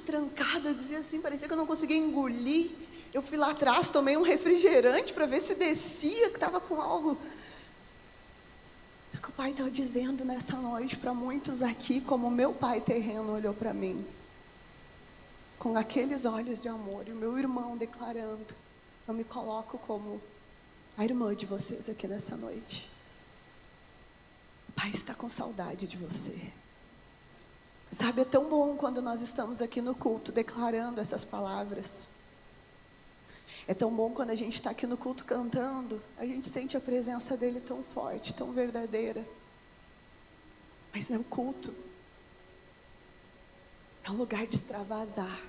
trancada, eu dizia assim, parecia que eu não conseguia engolir. Eu fui lá atrás, tomei um refrigerante para ver se descia, que estava com algo. Só que o Pai estava dizendo nessa noite para muitos aqui, como meu pai terreno olhou para mim, com aqueles olhos de amor, e o meu irmão declarando, eu me coloco como a irmã de vocês aqui nessa noite. O Pai está com saudade de você. Sabe, é tão bom quando nós estamos aqui no culto declarando essas palavras. É tão bom quando a gente está aqui no culto cantando, a gente sente a presença dele tão forte, tão verdadeira. Mas não é o culto. É um lugar de extravasar.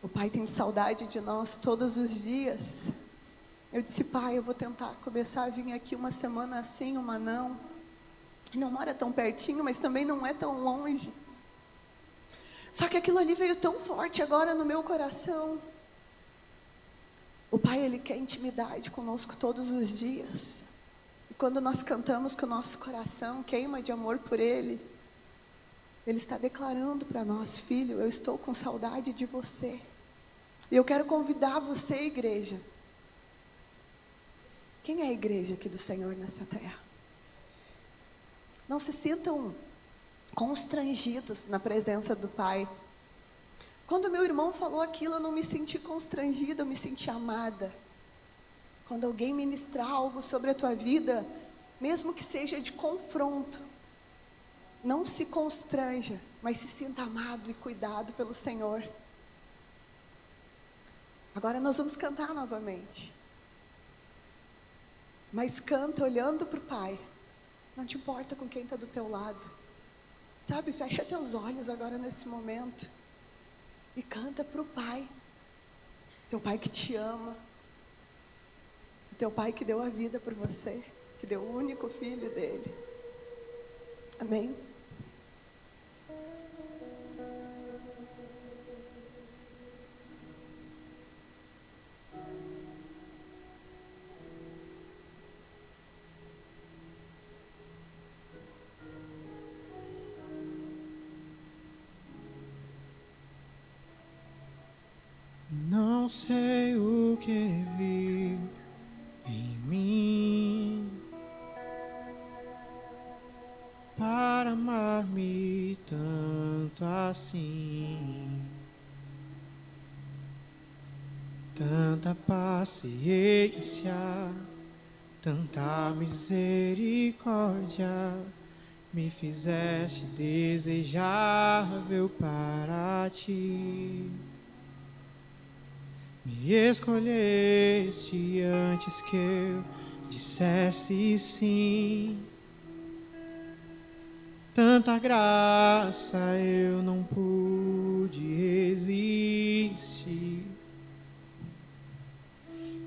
O Pai tem saudade de nós todos os dias. Eu disse, Pai, eu vou tentar começar a vir aqui uma semana assim, uma não. Não mora tão pertinho, mas também não é tão longe. Só que aquilo ali veio tão forte agora no meu coração. O Pai, Ele quer intimidade conosco todos os dias. E quando nós cantamos que o nosso coração queima de amor por Ele, Ele está declarando para nós, filho, eu estou com saudade de você. E eu quero convidar você, igreja. Quem é a igreja aqui do Senhor nessa terra? Não se sintam constrangidos na presença do Pai. Quando meu irmão falou aquilo, eu não me senti constrangida, eu me senti amada. Quando alguém ministrar algo sobre a tua vida, mesmo que seja de confronto, não se constranja, mas se sinta amado e cuidado pelo Senhor. Agora nós vamos cantar novamente. Mas canta olhando para o Pai. Não te importa com quem está do teu lado. Sabe, fecha teus olhos agora nesse momento. E canta para o Pai. Teu Pai que te ama. O teu Pai que deu a vida por você. Que deu o único filho dele. Amém? Não sei o que vi em mim para amar-me tanto assim, tanta paciência, tanta misericórdia, me fizeste desejável para ti. Me escolheste antes que eu dissesse sim. Tanta graça eu não pude resistir.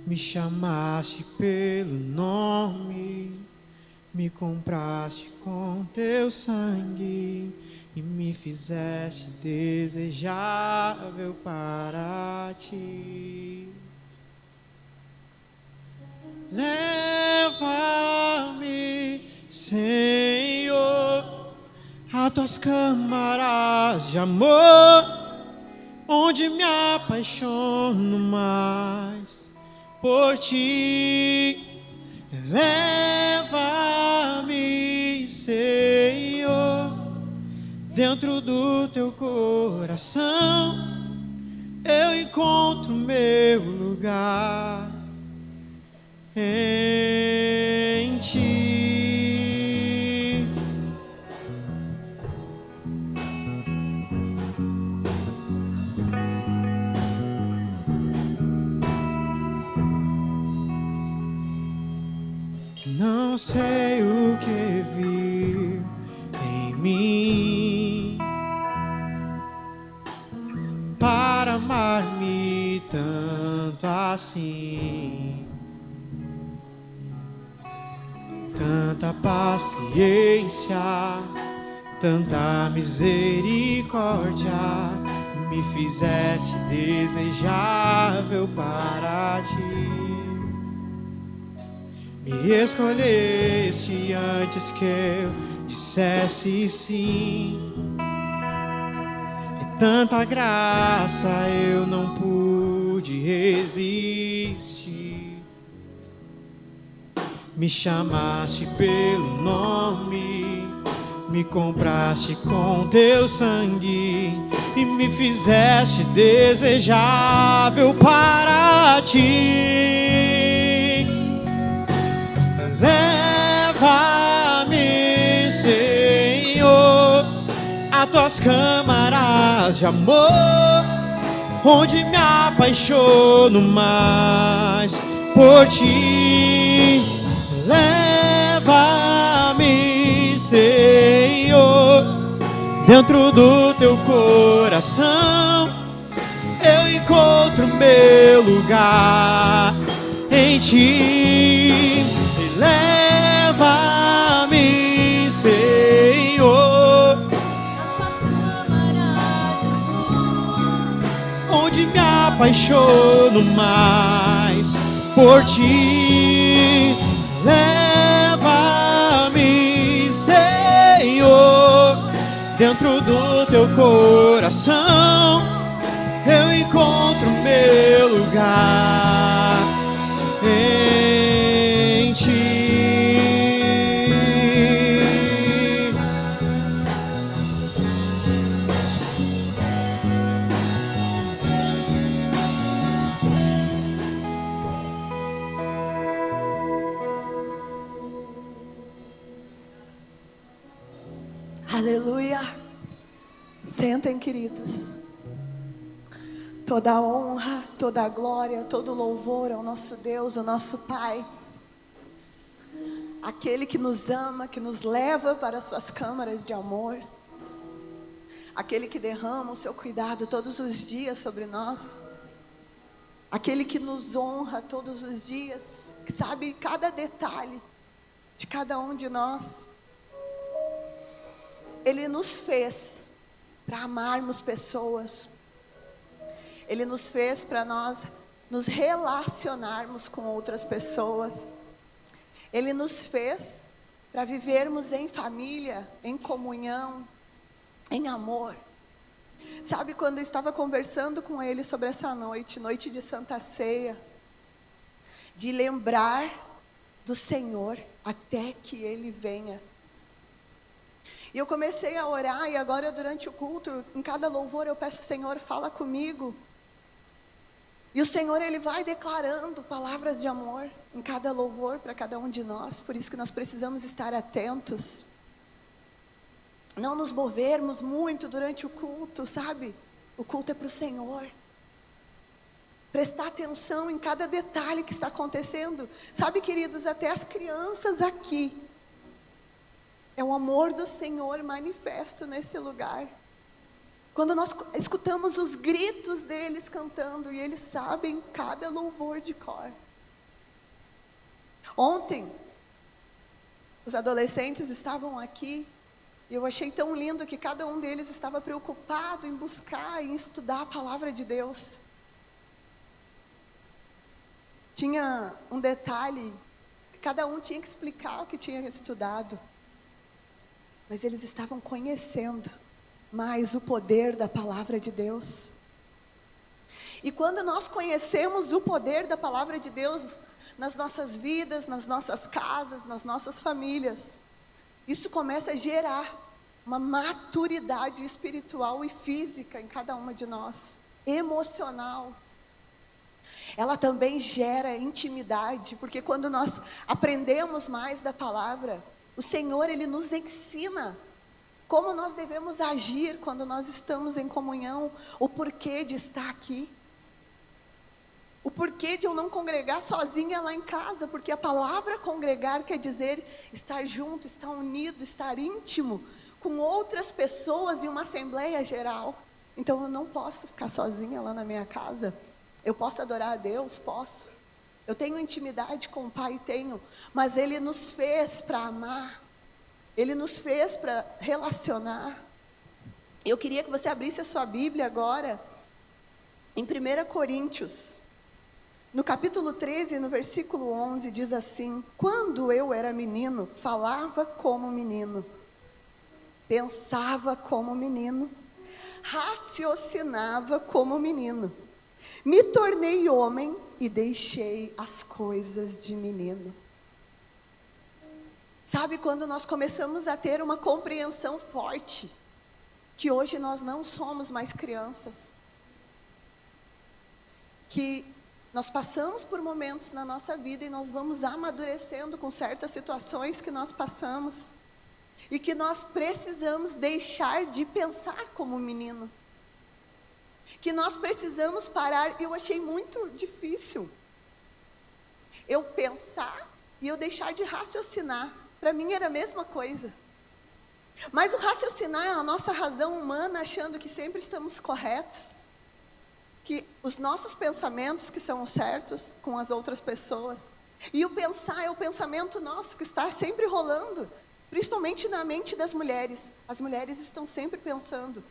Me chamaste pelo nome, me compraste com teu sangue e me fizeste desejável para ti. Leva-me, Senhor, a tuas câmaras de amor, onde me apaixono mais por ti. Leva-me, Senhor, dentro do teu coração eu encontro meu lugar em ti. Não sei o que vi em mim para amar-me tanto assim, tanta paciência, tanta misericórdia, me fizeste desejável para ti. Me escolheste antes que eu dissesse sim. E tanta graça eu não pude resistir. Me chamaste pelo nome, me compraste com teu sangue e me fizeste desejável para ti. Leva-me, Senhor, a tuas câmaras de amor, onde me apaixono mais por ti. Leva-me, Senhor, dentro do teu coração. Eu encontro meu lugar em ti. Leva-me, Senhor, onde me apaixono mais por ti. Leva-me, Senhor, dentro do teu coração. Eu encontro meu lugar em ti. Aleluia. Sentem, queridos. Toda a honra, toda a glória, todo o louvor ao nosso Deus, ao nosso Pai. Aquele que nos ama, que nos leva para as suas câmaras de amor. Aquele que derrama o seu cuidado todos os dias sobre nós. Aquele que nos honra todos os dias, que sabe cada detalhe de cada um de nós. Ele nos fez para amarmos pessoas. Ele nos fez para nós nos relacionarmos com outras pessoas. Ele nos fez para vivermos em família, em comunhão, em amor. Sabe, quando eu estava conversando com ele sobre essa noite, noite de Santa Ceia, de lembrar do Senhor até que Ele venha. E eu comecei a orar, e agora durante o culto, em cada louvor eu peço: Senhor, fala comigo. E o Senhor, Ele vai declarando palavras de amor em cada louvor para cada um de nós. Por isso que nós precisamos estar atentos. Não nos movermos muito durante o culto, sabe? O culto é para o Senhor. Prestar atenção em cada detalhe que está acontecendo. Sabe, queridos, até as crianças aqui. É o amor do Senhor manifesto nesse lugar. Quando nós escutamos os gritos deles cantando, e eles sabem cada louvor de cor. Ontem, os adolescentes estavam aqui, e eu achei tão lindo que cada um deles estava preocupado em buscar e em estudar a palavra de Deus. Tinha um detalhe, cada um tinha que explicar o que tinha estudado. Mas eles estavam conhecendo mais o poder da palavra de Deus. E quando nós conhecemos o poder da palavra de Deus nas nossas vidas, nas nossas casas, nas nossas famílias, isso começa a gerar uma maturidade espiritual e física em cada uma de nós, emocional. Ela também gera intimidade, porque quando nós aprendemos mais da palavra, o Senhor, Ele nos ensina como nós devemos agir quando nós estamos em comunhão, o porquê de estar aqui, o porquê de eu não congregar sozinha lá em casa, porque a palavra congregar quer dizer estar junto, estar unido, estar íntimo com outras pessoas em uma assembleia geral. Então eu não posso ficar sozinha lá na minha casa. Eu posso adorar a Deus? Posso. Eu tenho intimidade com o Pai? Tenho. Mas Ele nos fez para amar. Ele nos fez para relacionar. Eu queria que você abrisse a sua Bíblia agora, em 1 Coríntios. No capítulo 13, no versículo 11, diz assim: quando eu era menino, falava como menino, pensava como menino, raciocinava como menino. Me tornei homem e deixei as coisas de menino. Sabe, quando nós começamos a ter uma compreensão forte, que hoje nós não somos mais crianças, que nós passamos por momentos na nossa vida e nós vamos amadurecendo com certas situações que nós passamos, e que nós precisamos deixar de pensar como menino, que nós precisamos parar. Eu achei muito difícil eu pensar e eu deixar de raciocinar. Para mim era a mesma coisa. Mas o raciocinar é a nossa razão humana, achando que sempre estamos corretos, que os nossos pensamentos que são certos com as outras pessoas. E o pensar é o pensamento nosso que está sempre rolando, principalmente na mente das mulheres. As mulheres estão sempre pensando.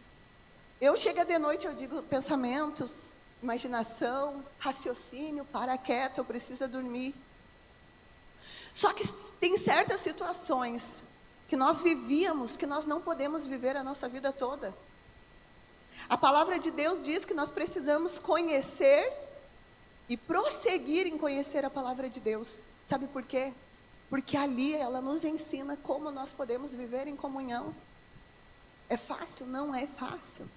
Eu chego de noite, eu digo pensamentos, imaginação, raciocínio, para quieto, eu preciso dormir. Só que tem certas situações que nós vivíamos, que nós não podemos viver a nossa vida toda. A palavra de Deus diz que nós precisamos conhecer e prosseguir em conhecer a palavra de Deus. Sabe por quê? Porque ali ela nos ensina como nós podemos viver em comunhão. É fácil? Não é fácil.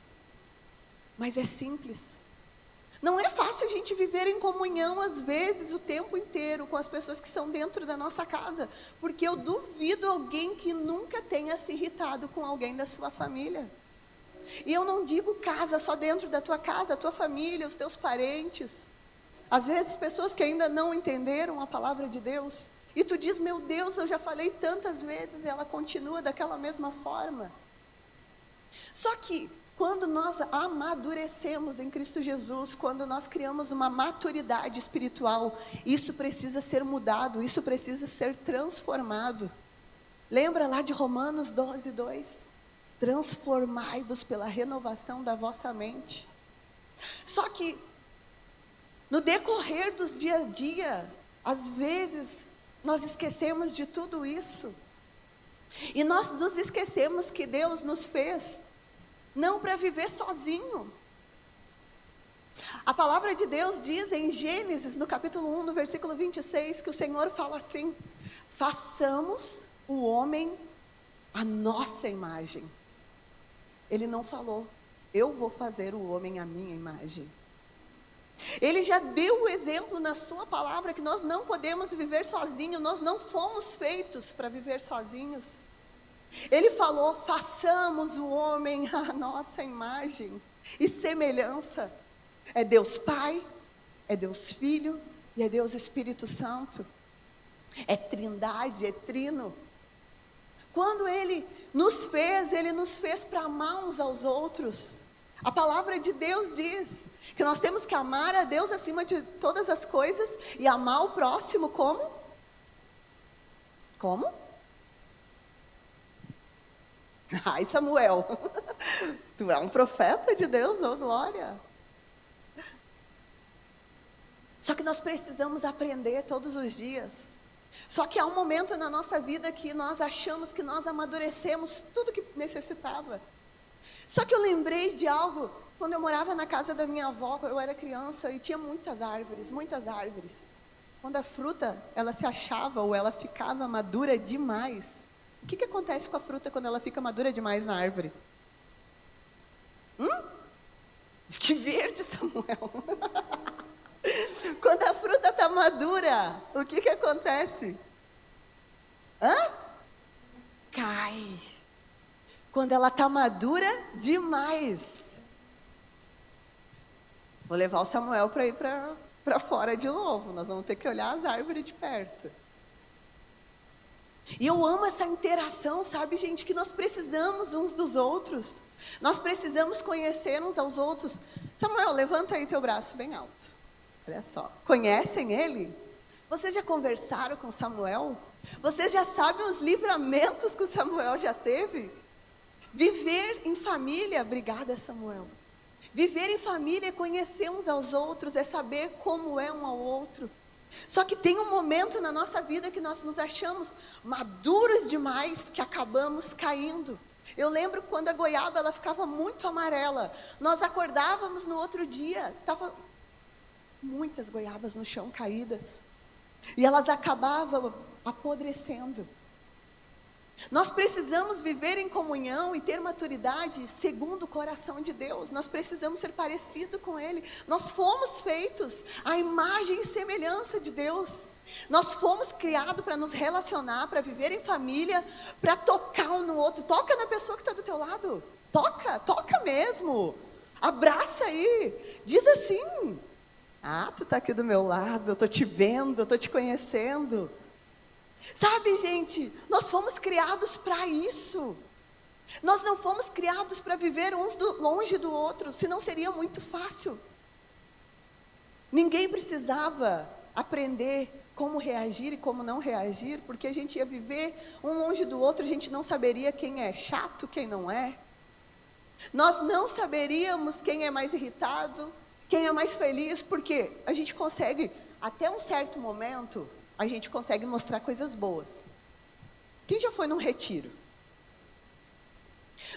Mas é simples. Não é fácil a gente viver em comunhão, às vezes, o tempo inteiro, com as pessoas que são dentro da nossa casa. Porque eu duvido alguém que nunca tenha se irritado com alguém da sua família. E eu não digo casa só dentro da tua casa, a tua família, os teus parentes. Às vezes, pessoas que ainda não entenderam a palavra de Deus. E tu diz, meu Deus, eu já falei tantas vezes, e ela continua daquela mesma forma. Só que, quando nós amadurecemos em Cristo Jesus, quando nós criamos uma maturidade espiritual, isso precisa ser mudado, isso precisa ser transformado. Lembra lá de Romanos 12:2? Transformai-vos pela renovação da vossa mente. Só que, no decorrer dos dia a dia, às vezes, nós esquecemos de tudo isso. E nós nos esquecemos que Deus nos fez não para viver sozinho. A palavra de Deus diz em Gênesis, no capítulo 1, no versículo 26, que o Senhor fala assim: façamos o homem a nossa imagem. Ele não falou, eu vou fazer o homem a minha imagem. Ele já deu o exemplo na sua palavra que nós não podemos viver sozinhos, nós não fomos feitos para viver sozinhos. Ele falou, façamos o homem à nossa imagem e semelhança. É Deus Pai, é Deus Filho e é Deus Espírito Santo. É trindade, é trino. Quando Ele nos fez para amar uns aos outros. A palavra de Deus diz que nós temos que amar a Deus acima de todas as coisas e amar o próximo como? Como? Ai, Samuel, tu é um profeta de Deus, oh glória. Só que nós precisamos aprender todos os dias. Só que há um momento na nossa vida que nós achamos que nós amadurecemos tudo que necessitava. Só que eu lembrei de algo, quando eu morava na casa da minha avó, quando eu era criança, e tinha muitas árvores, muitas árvores. Quando a fruta, ela se achava ou ela ficava madura demais. O que acontece com a fruta quando ela fica madura demais na árvore? Que verde, Samuel. Quando a fruta está madura, o que acontece? Cai. Quando ela está madura demais. Vou levar o Samuel para ir para fora de novo. Nós vamos ter que olhar as árvores de perto. E eu amo essa interação, sabe, gente, que nós precisamos uns dos outros. Nós precisamos conhecer uns aos outros. Samuel, levanta aí teu braço bem alto. Olha só. Conhecem ele? Vocês já conversaram com Samuel? Vocês já sabem os livramentos que o Samuel já teve? Viver em família, obrigada, Samuel. Viver em família é conhecer uns aos outros, é saber como é um ao outro. Só que tem um momento na nossa vida que nós nos achamos maduros demais, que acabamos caindo. Eu lembro quando a goiaba ela ficava muito amarela. Nós acordávamos no outro dia, tava muitas goiabas no chão caídas. E elas acabavam apodrecendo. Nós precisamos viver em comunhão e ter maturidade segundo o coração de Deus. Nós precisamos ser parecidos com Ele. Nós fomos feitos à imagem e semelhança de Deus. Nós fomos criados para nos relacionar, para viver em família, para tocar um no outro. Toca na pessoa que está do teu lado. Toca mesmo. Abraça aí. Diz assim: ah, tu está aqui do meu lado, eu estou te vendo, eu estou te conhecendo. Sabe, gente, nós fomos criados para isso. Nós não fomos criados para viver longe do outro, senão seria muito fácil. Ninguém precisava aprender como reagir e como não reagir, porque a gente ia viver um longe do outro, a gente não saberia quem é chato, quem não é. Nós não saberíamos quem é mais irritado, quem é mais feliz, porque a gente consegue, até um certo momento, a gente consegue mostrar coisas boas. Quem já foi num retiro?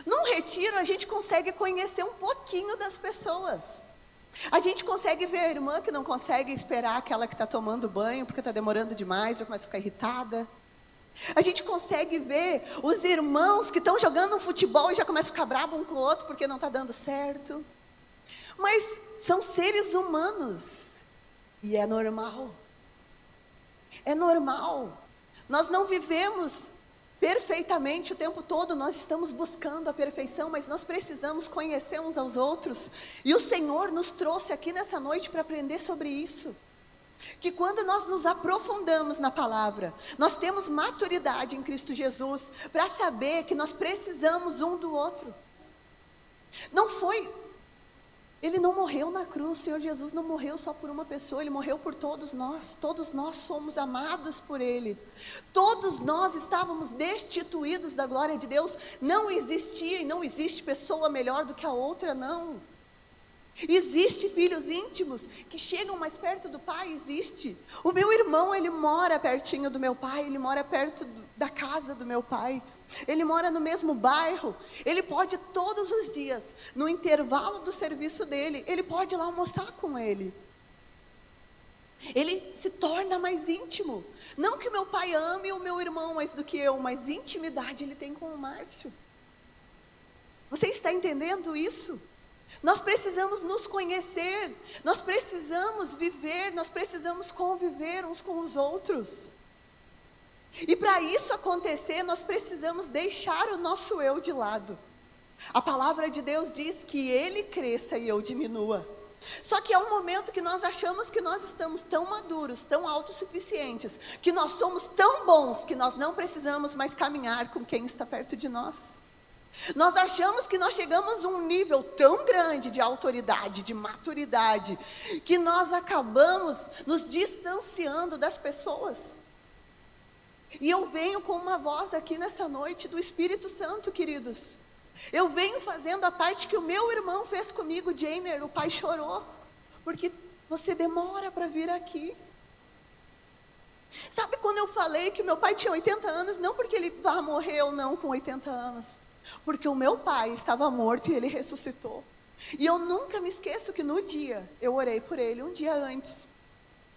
Num retiro a gente consegue conhecer um pouquinho das pessoas. A gente consegue ver a irmã que não consegue esperar aquela que está tomando banho, porque está demorando demais, já começa a ficar irritada. A gente consegue ver os irmãos que estão jogando um futebol e já começam a ficar bravos um com o outro porque não está dando certo. Mas são seres humanos. E é normal. É normal. Nós não vivemos perfeitamente o tempo todo, nós estamos buscando a perfeição, mas nós precisamos conhecer uns aos outros. E o Senhor nos trouxe aqui nessa noite para aprender sobre isso. Que quando nós nos aprofundamos na palavra, nós temos maturidade em Cristo Jesus para saber que nós precisamos um do outro. Ele não morreu na cruz, o Senhor Jesus não morreu só por uma pessoa, Ele morreu por todos nós somos amados por Ele. Todos nós estávamos destituídos da glória de Deus, não existia e não existe pessoa melhor do que a outra, não. Existe filhos íntimos que chegam mais perto do pai, existe. O meu irmão, ele mora pertinho do meu pai, ele mora perto da casa do meu pai. Ele mora no mesmo bairro, ele pode todos os dias, no intervalo do serviço dele, ele pode ir lá almoçar com ele. Ele se torna mais íntimo. Não que o meu pai ame o meu irmão mais do que eu, mas intimidade ele tem com o Márcio. Você está entendendo isso? Nós precisamos nos conhecer, nós precisamos viver, nós precisamos conviver uns com os outros. E para isso acontecer, nós precisamos deixar o nosso eu de lado. A palavra de Deus diz que Ele cresça e eu diminua. Só que há um momento que nós achamos que nós estamos tão maduros, tão autossuficientes, que nós somos tão bons, que nós não precisamos mais caminhar com quem está perto de nós. Nós achamos que nós chegamos a um nível tão grande de autoridade, de maturidade, que nós acabamos nos distanciando das pessoas. E eu venho com uma voz aqui nessa noite do Espírito Santo, queridos. Eu venho fazendo a parte que o meu irmão fez comigo, Jamer, o pai chorou, porque você demora para vir aqui. Sabe quando eu falei que meu pai tinha 80 anos, não porque ele vai morrer ou não com 80 anos, porque o meu pai estava morto e ele ressuscitou. E eu nunca me esqueço que no dia, eu orei por ele, um dia antes.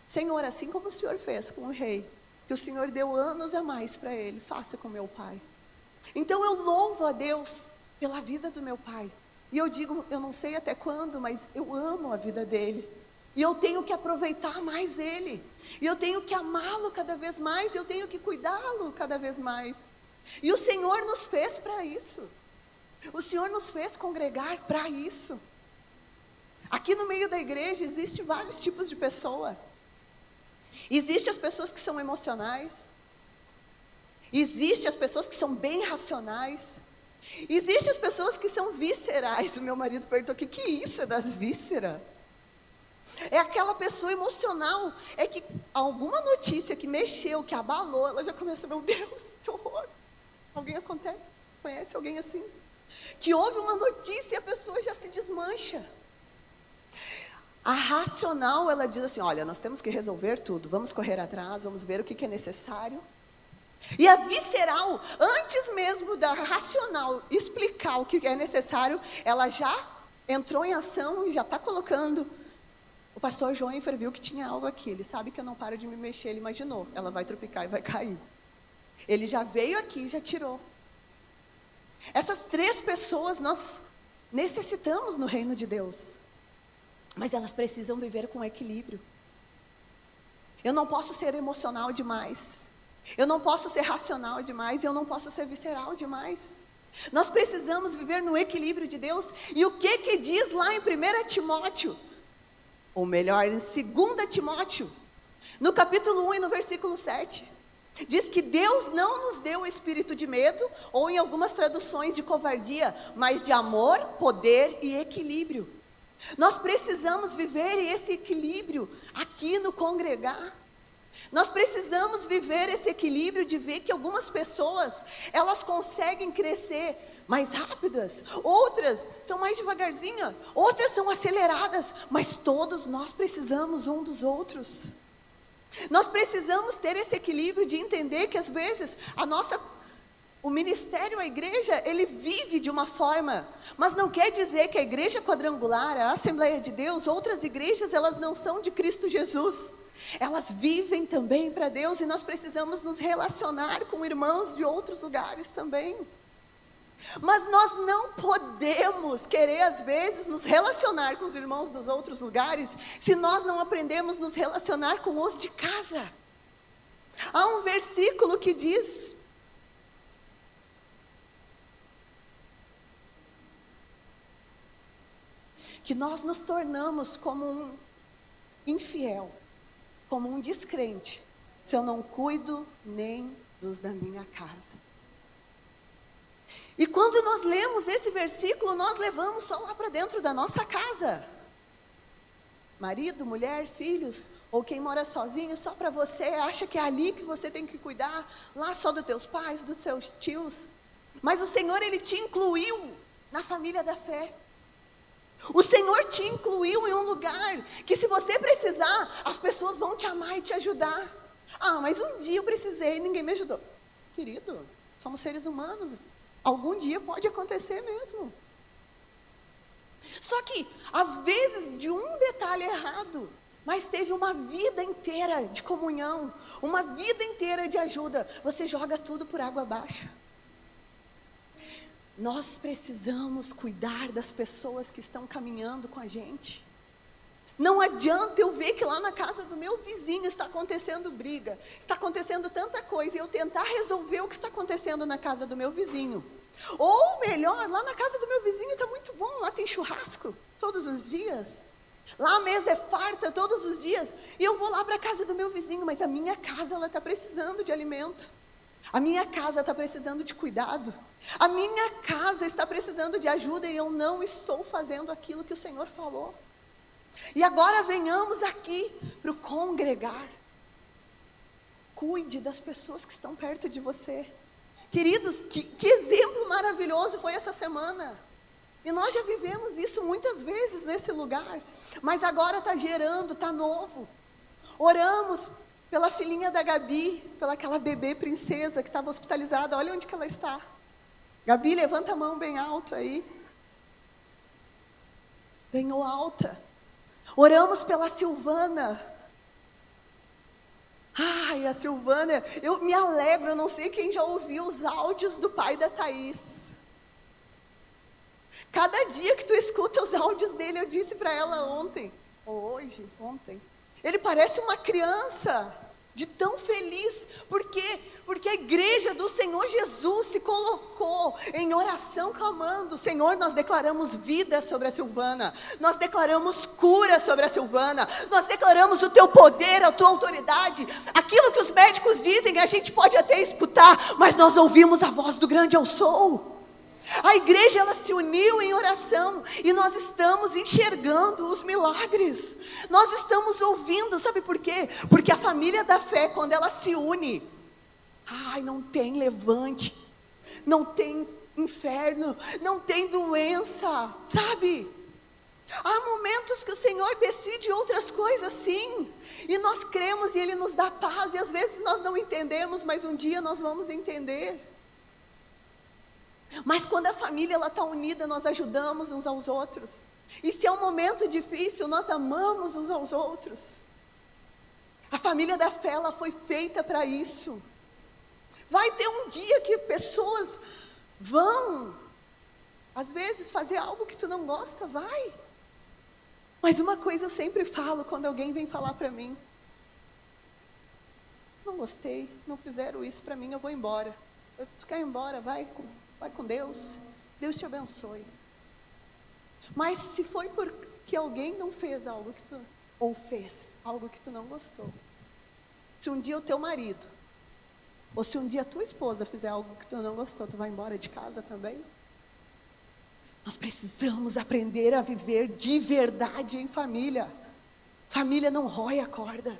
Senhor, assim como o Senhor fez com o rei, que o Senhor deu anos a mais para ele, faça com meu pai. Então eu louvo a Deus pela vida do meu pai. E eu digo, eu não sei até quando, mas eu amo a vida dele. E eu tenho que aproveitar mais ele. E eu tenho que amá-lo cada vez mais, eu tenho que cuidá-lo cada vez mais. E o Senhor nos fez para isso. O Senhor nos fez congregar para isso. Aqui no meio da igreja existem vários tipos de pessoa. Existem as pessoas que são emocionais. Existem as pessoas que são bem racionais. Existem as pessoas que são viscerais. O meu marido perguntou, o que é isso das vísceras? É aquela pessoa emocional. É que alguma notícia que mexeu, que abalou, ela já começa, meu Deus, que horror. Alguém conhece alguém assim? Que ouve uma notícia e a pessoa já se desmancha. A racional, ela diz assim, olha, nós temos que resolver tudo, vamos correr atrás, vamos ver o que é necessário. E a visceral, antes mesmo da racional explicar o que é necessário, ela já entrou em ação e já está colocando. O pastor João viu que tinha algo aqui, ele sabe que eu não paro de me mexer, ele imaginou, ela vai tropicar e vai cair. Ele já veio aqui e já tirou. Essas 3 pessoas nós necessitamos no reino de Deus, mas elas precisam viver com equilíbrio. Eu não posso ser emocional demais, eu não posso ser racional demais, eu não posso ser visceral demais. Nós precisamos viver no equilíbrio de Deus. E o que diz lá em 1 Timóteo? Ou melhor, em 2 Timóteo, no capítulo 1 e no versículo 7. Diz que Deus não nos deu o espírito de medo, ou em algumas traduções de covardia, mas de amor, poder e equilíbrio. Nós precisamos viver esse equilíbrio aqui no congregar. Nós precisamos viver esse equilíbrio de ver que algumas pessoas, elas conseguem crescer mais rápidas, outras são mais devagarzinho, outras são aceleradas, mas todos nós precisamos um dos outros. Nós precisamos ter esse equilíbrio de entender que às vezes o ministério, a igreja, ele vive de uma forma, mas não quer dizer que a igreja quadrangular, a Assembleia de Deus, outras igrejas, elas não são de Cristo Jesus. Elas vivem também para Deus e nós precisamos nos relacionar com irmãos de outros lugares também. Mas nós não podemos querer, às vezes, nos relacionar com os irmãos dos outros lugares, se nós não aprendemos nos relacionar com os de casa. Há um versículo que diz: que nós nos tornamos como um infiel, como um descrente, se eu não cuido nem dos da minha casa. E quando nós lemos esse versículo, nós levamos só lá para dentro da nossa casa. Marido, mulher, filhos, ou quem mora sozinho, só para você, acha que é ali que você tem que cuidar, lá só dos teus pais, dos seus tios. Mas o Senhor, Ele te incluiu na família da fé. O Senhor te incluiu em um lugar que, se você precisar, as pessoas vão te amar e te ajudar. Ah, mas um dia eu precisei e ninguém me ajudou. Querido, somos seres humanos. Algum dia pode acontecer mesmo. Só que, às vezes, de um detalhe errado, mas teve uma vida inteira de comunhão, uma vida inteira de ajuda, você joga tudo por água abaixo. Nós precisamos cuidar das pessoas que estão caminhando com a gente. Não adianta eu ver que lá na casa do meu vizinho está acontecendo briga, está acontecendo tanta coisa, e eu tentar resolver o que está acontecendo na casa do meu vizinho. Ou melhor, lá na casa do meu vizinho está muito bom, lá tem churrasco todos os dias. Lá a mesa é farta todos os dias, e eu vou lá para a casa do meu vizinho, mas a minha casa ela está precisando de alimento. A minha casa está precisando de cuidado. A minha casa está precisando de ajuda e eu não estou fazendo aquilo que o Senhor falou. E agora venhamos aqui para o congregar. Cuide das pessoas que estão perto de você. Queridos, que exemplo maravilhoso foi essa semana. E nós já vivemos isso muitas vezes nesse lugar. Mas agora está gerando, está novo. Oramos pela filhinha da Gabi, pela aquela bebê princesa que estava hospitalizada. Olha onde que ela está. Gabi, levanta a mão bem alto aí. Bem alta. Oramos pela Silvana. Ai, a Silvana, eu me alegro, eu não sei quem já ouviu os áudios do pai da Thaís. Cada dia que tu escuta os áudios dele, eu disse para ela ontem, ontem, ele parece uma criança, de tão feliz. Por quê? Porque a igreja do Senhor Jesus se colocou em oração clamando: Senhor, nós declaramos vida sobre a Silvana, nós declaramos cura sobre a Silvana, nós declaramos o teu poder, a tua autoridade. Aquilo que os médicos dizem, a gente pode até escutar, mas nós ouvimos a voz do grande eu sou. A igreja, ela se uniu em oração, e nós estamos enxergando os milagres, nós estamos ouvindo. Sabe por quê? Porque a família da fé, quando ela se une, não tem levante, não tem inferno, não tem doença, sabe? Há momentos que o Senhor decide outras coisas, sim, e nós cremos e Ele nos dá paz, e às vezes nós não entendemos, mas um dia nós vamos entender. Mas quando a família está unida, nós ajudamos uns aos outros, e se é um momento difícil, nós amamos uns aos outros. A família da fé, ela foi feita para isso. Vai ter um dia que pessoas vão, às vezes, fazer algo que tu não gosta, vai. Mas uma coisa eu sempre falo quando alguém vem falar para mim: não gostei, não fizeram isso para mim, eu vou embora. Se tu quer ir embora, vai com Deus, Deus te abençoe. Mas se foi porque alguém não fez algo que tu, ou fez algo que tu não gostou, se um dia o teu marido, ou se um dia a tua esposa fizer algo que tu não gostou, tu vai embora de casa também? Nós precisamos aprender a viver de verdade em família. Família não rói a corda.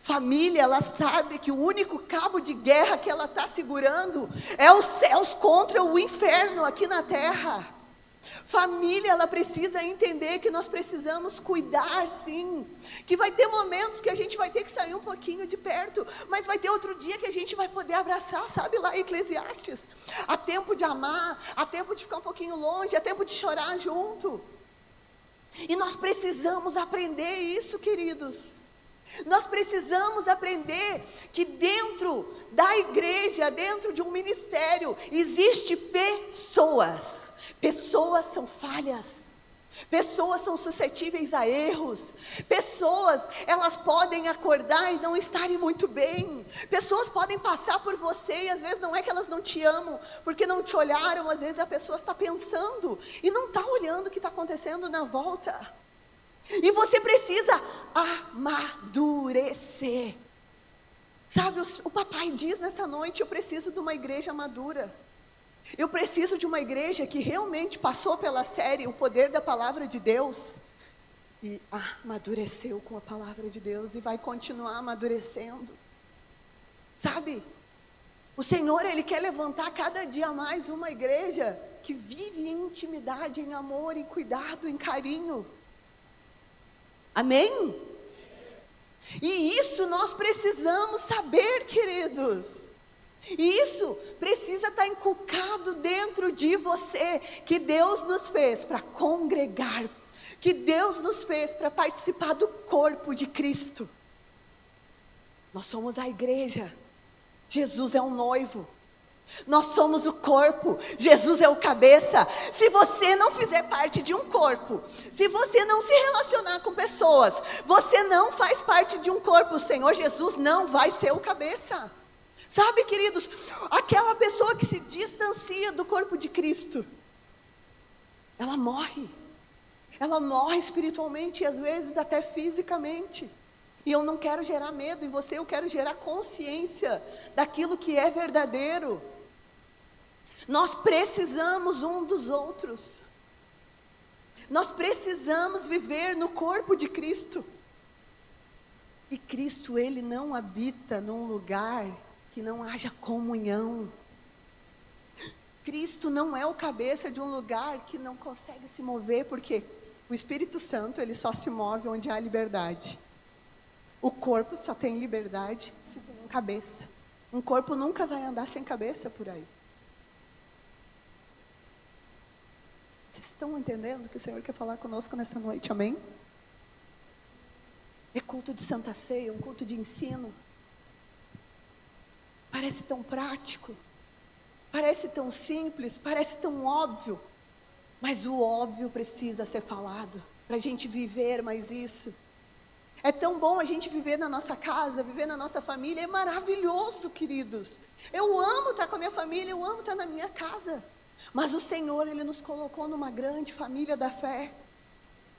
Família, ela sabe que o único cabo de guerra que ela está segurando é os céus contra o inferno aqui na terra. Família, ela precisa entender que nós precisamos cuidar, sim, que vai ter momentos que a gente vai ter que sair um pouquinho de perto, mas vai ter outro dia que a gente vai poder abraçar, sabe lá em Eclesiastes, há tempo de amar, há tempo de ficar um pouquinho longe, há tempo de chorar junto, e nós precisamos aprender isso, queridos. Nós precisamos aprender que dentro da igreja, dentro de um ministério, existe pessoas. Pessoas são falhas, pessoas são suscetíveis a erros, pessoas, elas podem acordar e não estarem muito bem, pessoas podem passar por você e às vezes não é que elas não te amam, porque não te olharam, às vezes a pessoa está pensando e não está olhando o que está acontecendo na volta, e você precisa amadurecer, sabe, o papai diz nessa noite: eu preciso de uma igreja madura. Eu preciso de uma igreja que realmente passou pela série O Poder da Palavra de Deus e amadureceu com a Palavra de Deus e vai continuar amadurecendo. Sabe? O Senhor, Ele quer levantar cada dia mais uma igreja que vive em intimidade, em amor, em cuidado, em carinho. Amém? E isso nós precisamos saber, queridos. E isso precisa estar inculcado dentro de você, que Deus nos fez para congregar, que Deus nos fez para participar do corpo de Cristo. Nós somos a igreja, Jesus é o noivo, nós somos o corpo, Jesus é o cabeça. Se você não fizer parte de um corpo, se você não se relacionar com pessoas, você não faz parte de um corpo. O Senhor Jesus não vai ser o cabeça. Sabe, queridos, aquela pessoa que se distancia do corpo de Cristo, ela morre espiritualmente e às vezes até fisicamente. E eu não quero gerar medo em você, eu quero gerar consciência daquilo que é verdadeiro. Nós precisamos um dos outros, nós precisamos viver no corpo de Cristo. E Cristo, Ele não habita num lugar que não haja comunhão. Cristo não é o cabeça de um lugar que não consegue se mover, porque o Espírito Santo, ele só se move onde há liberdade. O corpo só tem liberdade se tem um cabeça. Um corpo nunca vai andar sem cabeça por aí. Vocês estão entendendo o que o Senhor quer falar conosco nessa noite, amém? É culto de Santa Ceia, um culto de ensino. Parece tão prático, parece tão simples, parece tão óbvio, mas o óbvio precisa ser falado, para a gente viver mais isso. É tão bom a gente viver na nossa casa, viver na nossa família, é maravilhoso, queridos. Eu amo estar com a minha família, eu amo estar na minha casa, mas o Senhor, Ele nos colocou numa grande família da fé,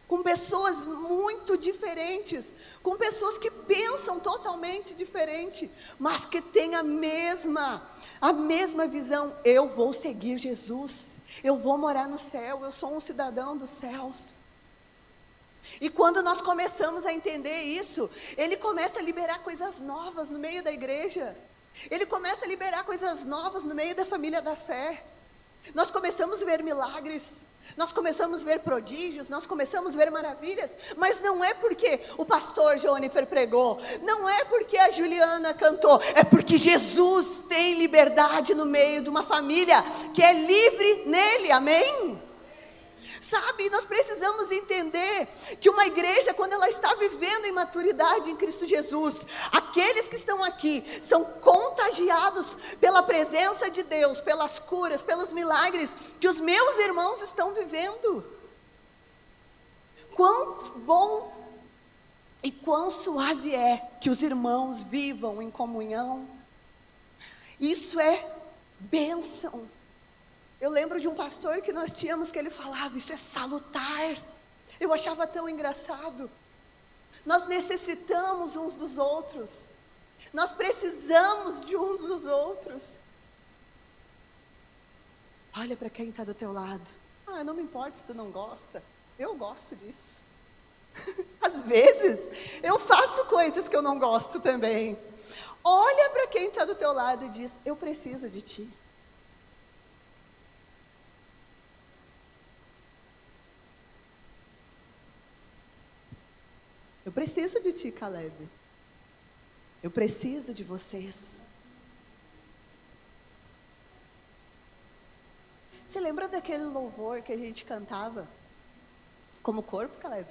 com pessoas muito diferentes, com pessoas que pensam totalmente diferente, mas que têm a mesma visão. Eu vou seguir Jesus, eu vou morar no céu, eu sou um cidadão dos céus. E quando nós começamos a entender isso, Ele começa a liberar coisas novas no meio da igreja, Ele começa a liberar coisas novas no meio da família da fé. Nós começamos a ver milagres, nós começamos a ver prodígios, nós começamos a ver maravilhas, mas não é porque o pastor Jônifer pregou, não é porque a Juliana cantou, é porque Jesus tem liberdade no meio de uma família que é livre nele, amém? Sabe, nós precisamos entender que uma igreja, quando ela está vivendo em maturidade em Cristo Jesus, aqueles que estão aqui são contagiados pela presença de Deus, pelas curas, pelos milagres que os meus irmãos estão vivendo. Quão bom e quão suave é que os irmãos vivam em comunhão. Isso é bênção. Eu lembro de um pastor que nós tínhamos que ele falava, isso é salutar. Eu achava tão engraçado. Nós necessitamos uns dos outros. Nós precisamos de uns dos outros. Olha para quem está do teu lado. Ah, não me importa se tu não gosta. Eu gosto disso. Às vezes, eu faço coisas que eu não gosto também. Olha para quem está do teu lado e diz, eu preciso de ti. Eu preciso de ti, Caleb. Eu preciso de vocês. Você lembra daquele louvor que a gente cantava? Como corpo, Caleb?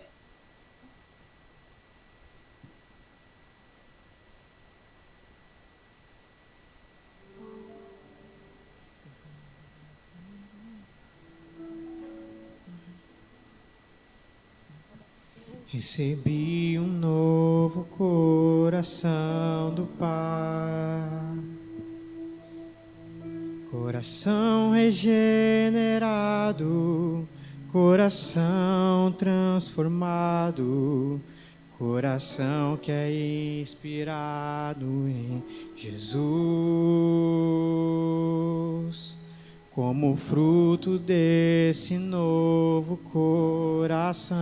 Recebi um novo coração do Pai, coração regenerado, coração transformado, coração que é inspirado em Jesus. Como fruto desse novo coração,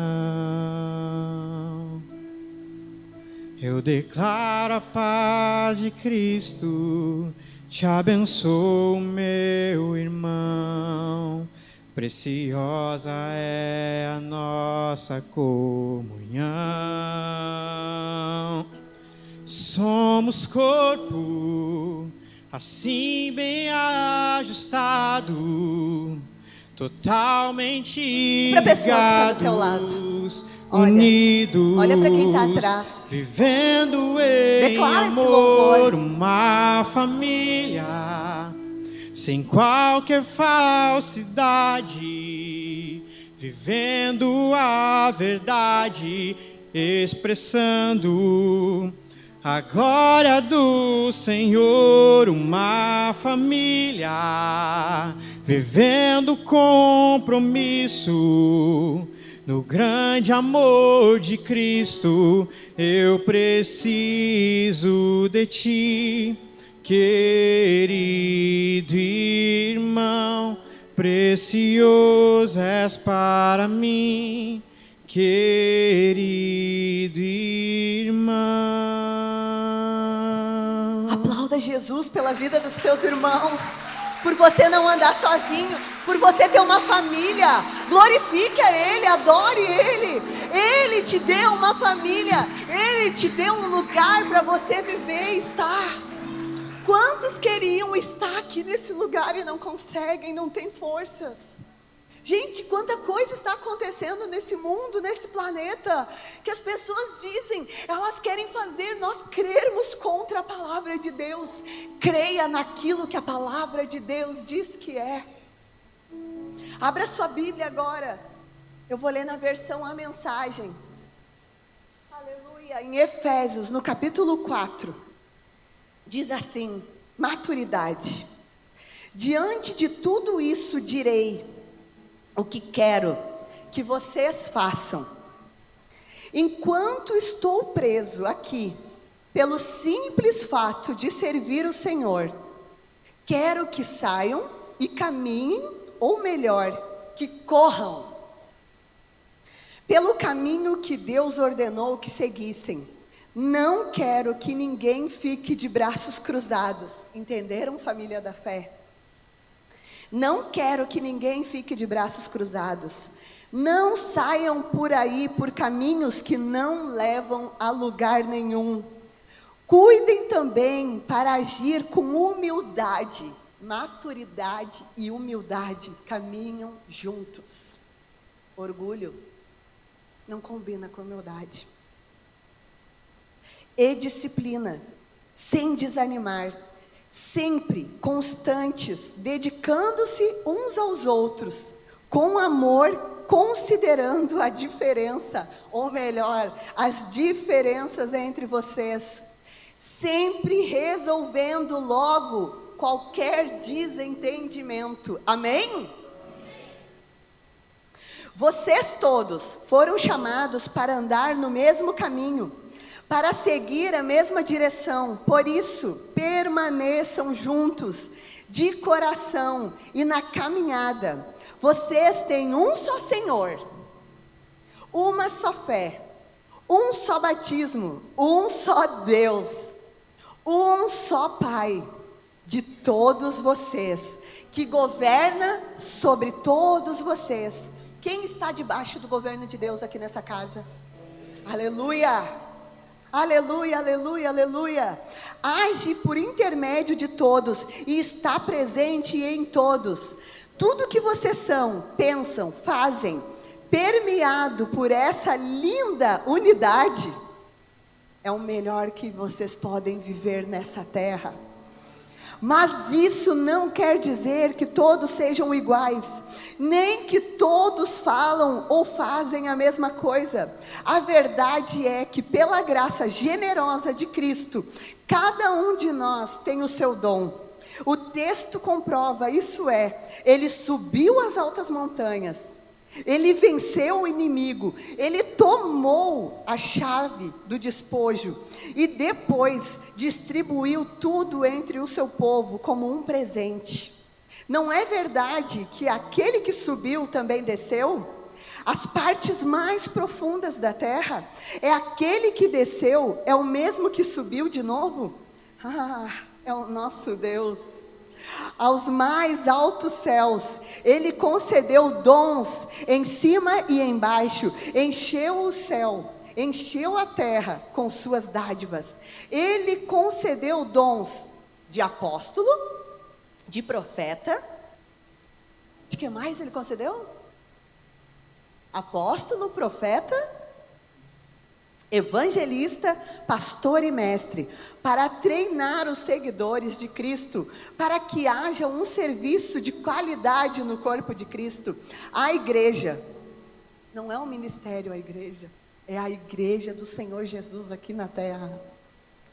eu declaro a paz de Cristo, te abençoo, meu irmão. Preciosa é a nossa comunhão. Somos corpo, assim bem ajustado, totalmente ligados, unidos, olha para quem está atrás, vivendo em amor, uma família, sem qualquer falsidade, vivendo a verdade, expressando a glória do Senhor, uma família, vivendo compromisso, no grande amor de Cristo. Eu preciso de ti, querido irmão, precioso és para mim, querido irmão. Aplauda Jesus pela vida dos teus irmãos, por você não andar sozinho, por você ter uma família. Glorifique a Ele, adore Ele. Ele te deu uma família, Ele te deu um lugar para você viver e estar. Quantos queriam estar aqui nesse lugar e não conseguem, não têm forças? Gente, quanta coisa está acontecendo nesse mundo, nesse planeta, que as pessoas dizem, elas querem fazer nós crermos contra a palavra de Deus. Creia naquilo que a palavra de Deus diz que é. Abra sua Bíblia agora, eu vou ler na versão A Mensagem. Aleluia, em Efésios, no capítulo 4, diz assim, maturidade. Diante de tudo isso direi o que quero que vocês façam. Enquanto estou preso aqui, pelo simples fato de servir o Senhor, quero que saiam e caminhem, ou melhor, que corram, pelo caminho que Deus ordenou que seguissem. Não quero que ninguém fique de braços cruzados. Entenderam, família da fé? Não quero que ninguém fique de braços cruzados. Não saiam por aí por caminhos que não levam a lugar nenhum. Cuidem também para agir com humildade. Maturidade e humildade caminham juntos. Orgulho não combina com humildade. E disciplina, sem desanimar, sempre constantes, dedicando-se uns aos outros, com amor, considerando a diferença, ou melhor, as diferenças entre vocês, sempre resolvendo logo qualquer desentendimento. Amém? Vocês todos foram chamados para andar no mesmo caminho, para seguir a mesma direção. Por isso, permaneçam juntos, de coração e na caminhada. Vocês têm um só Senhor, uma só fé, um só batismo, um só Deus, um só Pai de todos vocês, que governa sobre todos vocês. Quem está debaixo do governo de Deus aqui nessa casa? Aleluia! Aleluia, aleluia, aleluia. Age por intermédio de todos e está presente em todos. Tudo que vocês são, pensam, fazem, permeado por essa linda unidade, é o melhor que vocês podem viver nessa terra. Mas isso não quer dizer que todos sejam iguais, nem que todos falam ou fazem a mesma coisa. A verdade é que, pela graça generosa de Cristo, cada um de nós tem o seu dom. O texto comprova, isso é, ele subiu as altas montanhas, ele venceu o inimigo, ele tomou a chave do despojo e depois distribuiu tudo entre o seu povo como um presente. Não é verdade que aquele que subiu também desceu? As partes mais profundas da terra, é aquele que desceu, é o mesmo que subiu de novo? É o nosso Deus. Aos mais altos céus, Ele concedeu dons em cima e embaixo, encheu o céu, encheu a terra com suas dádivas. Ele concedeu dons de apóstolo, de profeta, de que mais Ele concedeu? Apóstolo, profeta, evangelista, pastor e mestre, para treinar os seguidores de Cristo, para que haja um serviço de qualidade no corpo de Cristo. A igreja, não é um ministério a igreja, é a igreja do Senhor Jesus aqui na terra.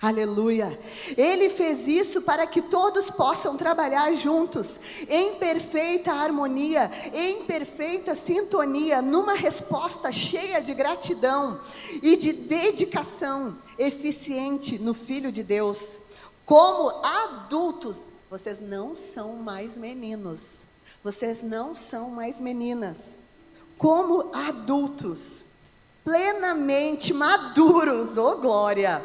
Aleluia! Ele fez isso para que todos possam trabalhar juntos, em perfeita harmonia, em perfeita sintonia, numa resposta cheia de gratidão e de dedicação eficiente no Filho de Deus. Como adultos, vocês não são mais meninos, vocês não são mais meninas. Como adultos, plenamente maduros, oh glória!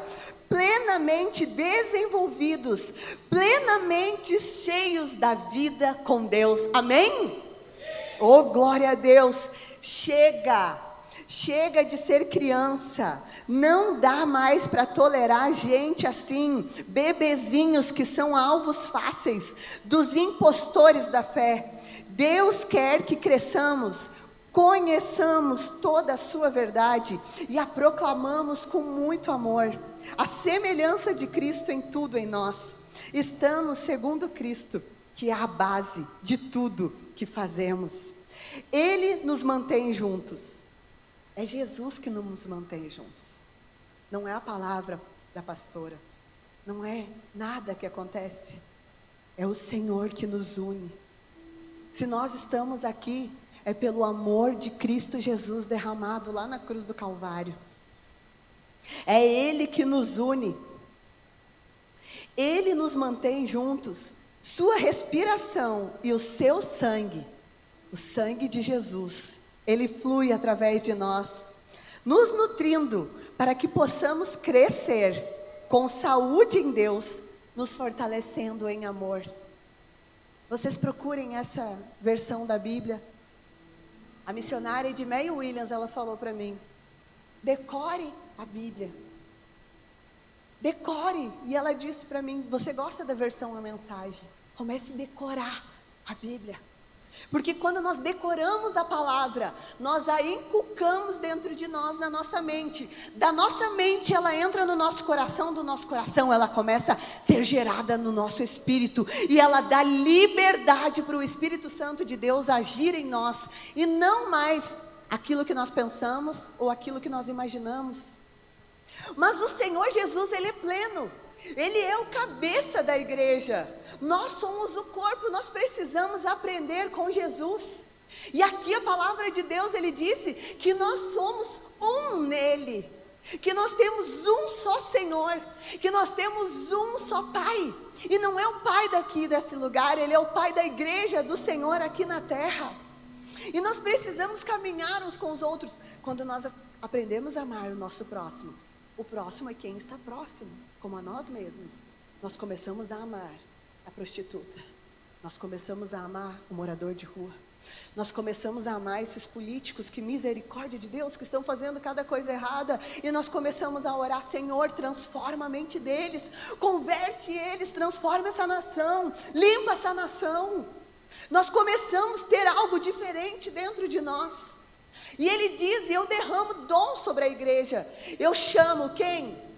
Plenamente desenvolvidos, plenamente cheios da vida com Deus. Amém? Oh, glória a Deus. Chega de ser criança. Não dá mais para tolerar gente assim, bebezinhos que são alvos fáceis dos impostores da fé. Deus quer que cresçamos, conheçamos toda a sua verdade e a proclamamos com muito amor. A semelhança de Cristo em tudo em nós. Estamos segundo Cristo, que é a base de tudo que fazemos. Ele nos mantém juntos. É Jesus que nos mantém juntos. Não é a palavra da pastora. Não é nada que acontece. É o Senhor que nos une. Se nós estamos aqui, é pelo amor de Cristo Jesus derramado lá na cruz do Calvário. É Ele que nos une. Ele nos mantém juntos. Sua respiração e o seu sangue, o sangue de Jesus, Ele flui através de nós, nos nutrindo para que possamos crescer com saúde em Deus, nos fortalecendo em amor. Vocês procurem essa versão da Bíblia. A missionária Edmeia Williams, ela falou para mim: decore a Bíblia. Decore. E ela disse para mim: você gosta da versão da Mensagem? Comece a decorar a Bíblia. Porque quando nós decoramos a palavra, nós a inculcamos dentro de nós, na nossa mente. Da nossa mente ela entra no nosso coração, do nosso coração ela começa a ser gerada no nosso espírito. E ela dá liberdade para o Espírito Santo de Deus agir em nós. E não mais aquilo que nós pensamos ou aquilo que nós imaginamos. Mas o Senhor Jesus, Ele é pleno. Ele é o cabeça da igreja. Nós somos o corpo, nós precisamos aprender com Jesus. E aqui a palavra de Deus, Ele disse que nós somos um nele. Que nós temos um só Senhor. Que nós temos um só Pai. E não é o Pai daqui desse lugar, Ele é o Pai da igreja do Senhor aqui na terra. E nós precisamos caminhar uns com os outros. Quando nós aprendemos a amar o nosso próximo, o próximo é quem está próximo, como a nós mesmos. Nós começamos a amar a prostituta. Nós começamos a amar o morador de rua. Nós começamos a amar esses políticos, que misericórdia de Deus, que estão fazendo cada coisa errada. E nós começamos a orar: Senhor, transforma a mente deles, converte eles, transforma essa nação, limpa essa nação. Nós começamos a ter algo diferente dentro de nós. E Ele diz: eu derramo dom sobre a igreja. Eu chamo quem?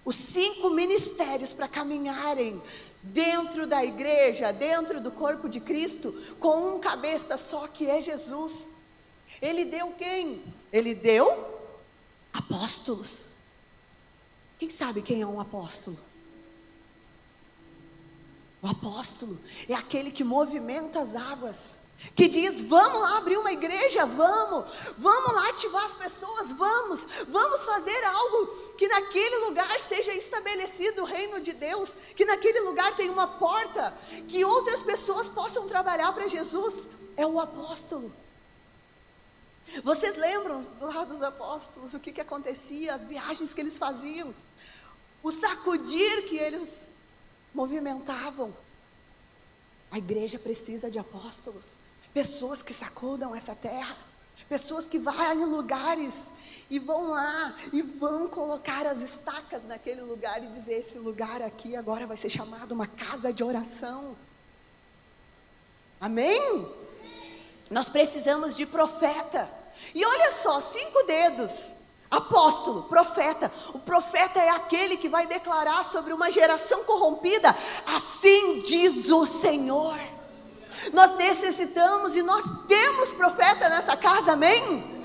Os 5 ministérios para caminharem dentro da igreja, dentro do corpo de Cristo, com um cabeça só, que é Jesus. Ele deu quem? Ele deu apóstolos. Quem sabe quem é um apóstolo? O apóstolo é aquele que movimenta as águas, que diz: vamos lá abrir uma igreja, vamos lá ativar as pessoas, vamos fazer algo que naquele lugar seja estabelecido o reino de Deus, que naquele lugar tenha uma porta, que outras pessoas possam trabalhar para Jesus. É o apóstolo. Vocês lembram lá dos apóstolos, o que acontecia, as viagens que eles faziam, o sacudir que eles movimentavam? A igreja precisa de apóstolos. Pessoas que sacudam essa terra, pessoas que vão em lugares e vão lá e vão colocar as estacas naquele lugar e dizer: esse lugar aqui agora vai ser chamado uma casa de oração. Amém? Nós precisamos de profeta. E olha só, 5 dedos: apóstolo, profeta. O profeta é aquele que vai declarar sobre uma geração corrompida: assim diz o Senhor. Nós necessitamos e nós temos profeta nessa casa, amém?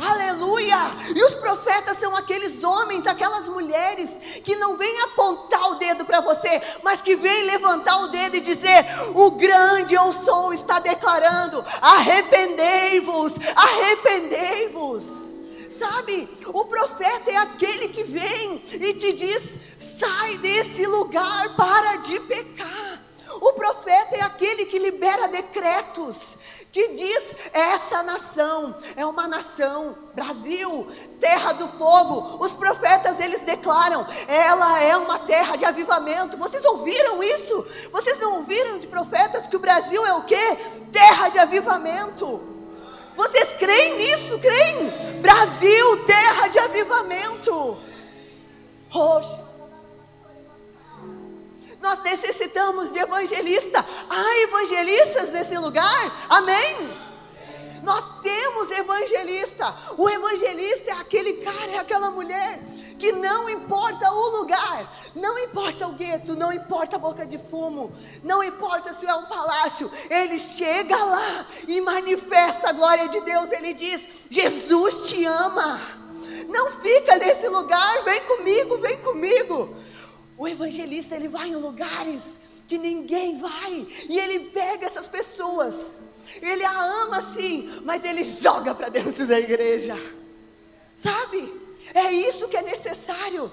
Aleluia! E os profetas são aqueles homens, aquelas mulheres que não vêm apontar o dedo para você, mas que vêm levantar o dedo e dizer: o grande eu sou está declarando: arrependei-vos, arrependei-vos. Sabe, o profeta é aquele que vem e te diz: sai desse lugar, para de pecar. O profeta é aquele que libera decretos, que diz: essa nação é uma nação, Brasil, terra do fogo. Os profetas, eles declaram: ela é uma terra de avivamento. Vocês ouviram isso? Vocês não ouviram de profetas que o Brasil é o quê? Terra de avivamento. Vocês creem nisso? Creem? Brasil, terra de avivamento. Roxo. Nós necessitamos de evangelista. Há evangelistas nesse lugar? Amém? Nós temos evangelista. O evangelista é aquele cara, é aquela mulher que não importa o lugar, não importa o gueto, não importa a boca de fumo, não importa se é um palácio, ele chega lá e manifesta a glória de Deus. Ele diz: Jesus te ama. Não fica nesse lugar, vem comigo, vem comigo. O evangelista, ele vai em lugares que ninguém vai, e ele pega essas pessoas, ele a ama sim, mas ele joga para dentro da igreja. Sabe, é isso que é necessário.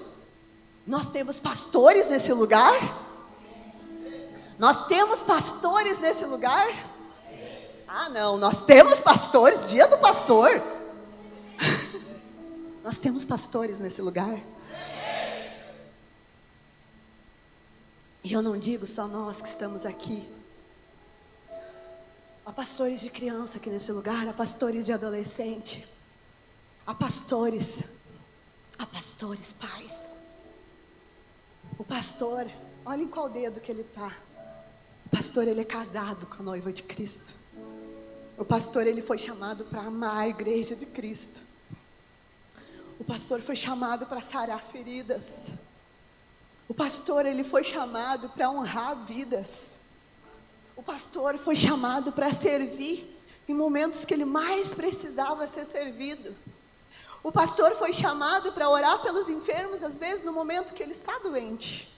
Nós temos pastores nesse lugar? Nós temos pastores nesse lugar? Ah não, nós temos pastores, dia do pastor. Nós temos pastores nesse lugar. E eu não digo só nós que estamos aqui, Há pastores de criança aqui nesse lugar, há pastores de adolescente, há pastores pais. O pastor, olha em qual dedo que ele está. O pastor, ele é casado com a noiva de Cristo. O pastor, ele foi chamado para amar a igreja de Cristo. O pastor foi chamado para sarar feridas. O pastor, ele foi chamado para honrar vidas. O pastor foi chamado para servir em momentos que ele mais precisava ser servido. O pastor foi chamado para orar pelos enfermos, às vezes no momento que ele está doente.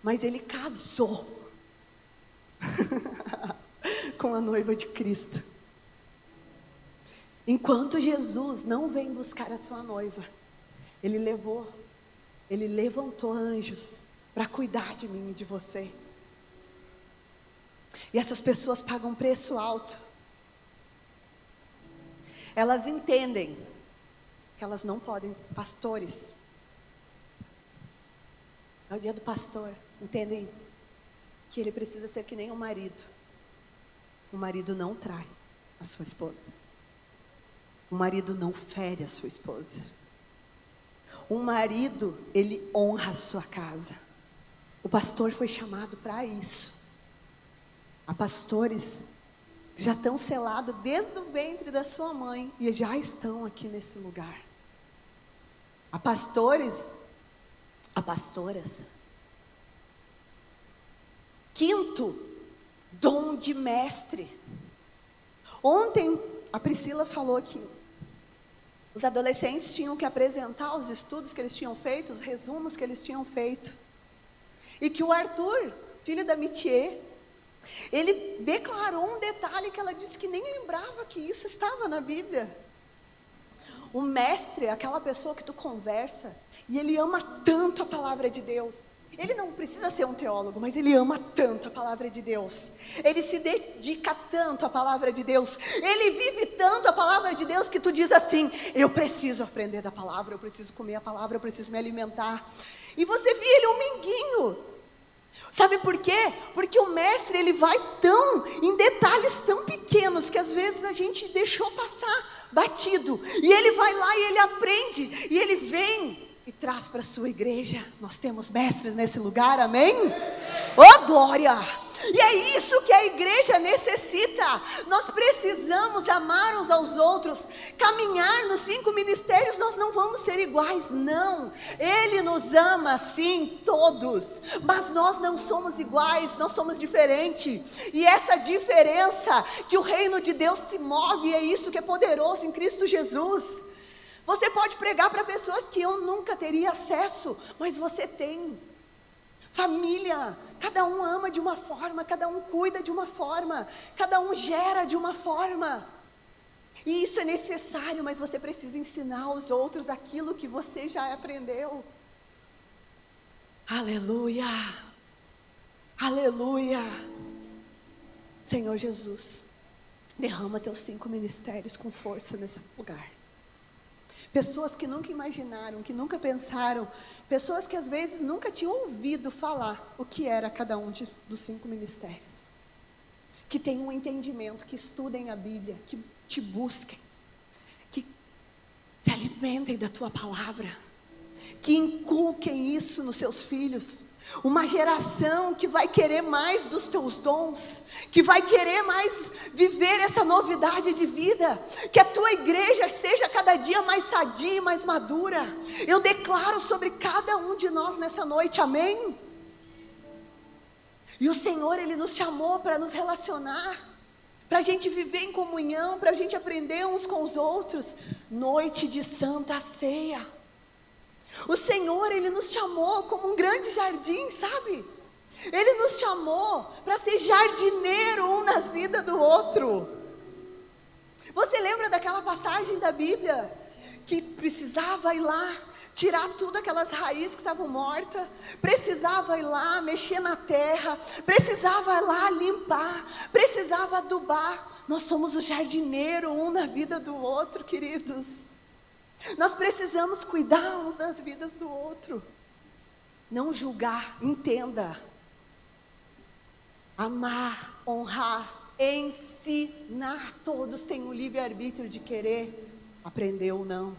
Mas ele casou com a noiva de Cristo. Enquanto Jesus não vem buscar a sua noiva, ele levantou anjos para cuidar de mim e de você. E essas pessoas pagam um preço alto. Elas entendem que elas não podem, pastores, é o dia do pastor, entendem que ele precisa ser que nem um marido. O marido não trai a sua esposa. O marido não fere a sua esposa. O marido, ele honra a sua casa. O pastor foi chamado para isso. Há pastores que já estão selados desde o ventre da sua mãe e já estão aqui nesse lugar. Há pastores, há pastoras. Quinto, dom de mestre. Ontem a Priscila falou que os adolescentes tinham que apresentar os estudos que eles tinham feito, os resumos que eles tinham feito. E que o Arthur, filho da Mitier, ele declarou um detalhe que ela disse que nem lembrava que isso estava na Bíblia. O mestre é aquela pessoa que tu conversa e ele ama tanto a palavra de Deus. Ele não precisa ser um teólogo, mas ele ama tanto a palavra de Deus. Ele se dedica tanto à palavra de Deus. Ele vive tanto a palavra de Deus que tu diz assim: eu preciso aprender da palavra, eu preciso comer a palavra, eu preciso me alimentar. E você vê ele um minguinho. Sabe por quê? Porque o mestre, ele vai em detalhes tão pequenos que às vezes a gente deixou passar batido. E ele vai lá e ele aprende. E ele vem e traz para a sua igreja. Nós temos mestres nesse lugar, amém? Oh, glória! E é isso que a igreja necessita. Nós precisamos amar uns aos outros. Caminhar nos 5 ministérios, nós não vamos ser iguais, não. Ele nos ama, sim, todos. Mas nós não somos iguais, nós somos diferentes. E essa diferença que o reino de Deus se move, é isso que é poderoso em Cristo Jesus. Você pode pregar para pessoas que eu nunca teria acesso, mas você tem. Família, cada um ama de uma forma, cada um cuida de uma forma, cada um gera de uma forma. E isso é necessário, mas você precisa ensinar aos outros aquilo que você já aprendeu. Aleluia! Aleluia! Senhor Jesus, derrama teus 5 ministérios com força nesse lugar. Pessoas que nunca imaginaram, que nunca pensaram, pessoas que às vezes nunca tinham ouvido falar o que era cada um dos 5 ministérios. Que tenham um entendimento, que estudem a Bíblia, que te busquem, que se alimentem da tua palavra, que inculquem isso nos seus filhos. Uma geração que vai querer mais dos teus dons, que vai querer mais viver essa novidade de vida, que a tua igreja seja cada dia mais sadia e mais madura. Eu declaro sobre cada um de nós nessa noite, amém? E o Senhor, Ele nos chamou para nos relacionar, para a gente viver em comunhão, para a gente aprender uns com os outros. Noite de Santa Ceia. O Senhor, Ele nos chamou como um grande jardim, sabe? Ele nos chamou para ser jardineiro um nas vidas do outro. Você lembra daquela passagem da Bíblia que precisava ir lá tirar tudo aquelas raízes que estavam mortas, precisava ir lá mexer na terra, precisava ir lá limpar, precisava adubar. Nós somos o jardineiro um na vida do outro, queridos. Nós precisamos cuidar uns das vidas do outro. Não julgar, entenda. Amar, honrar, ensinar. Todos têm o livre-arbítrio de querer aprender ou não.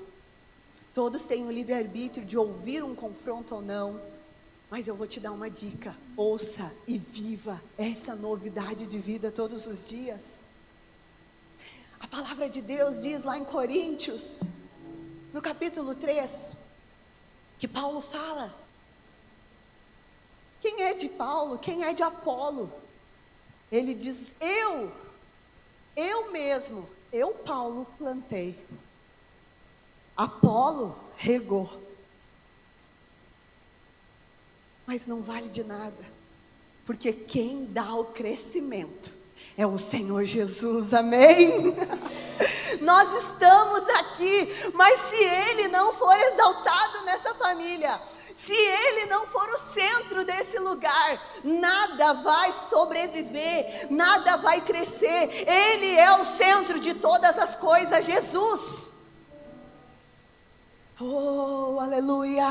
Todos têm o livre-arbítrio de ouvir um confronto ou não. Mas eu vou te dar uma dica: ouça e viva essa novidade de vida todos os dias. A palavra de Deus diz lá em Coríntios, no capítulo 3, que Paulo fala: quem é de Paulo? Quem é de Apolo? Ele diz: eu mesmo, eu, Paulo, plantei, Apolo regou, mas não vale de nada, porque quem dá o crescimento é o Senhor Jesus, amém? Nós estamos aqui, mas se Ele não for exaltado nessa família, se Ele não for o centro desse lugar, nada vai sobreviver, nada vai crescer. Ele é o centro de todas as coisas, Jesus. Oh, aleluia,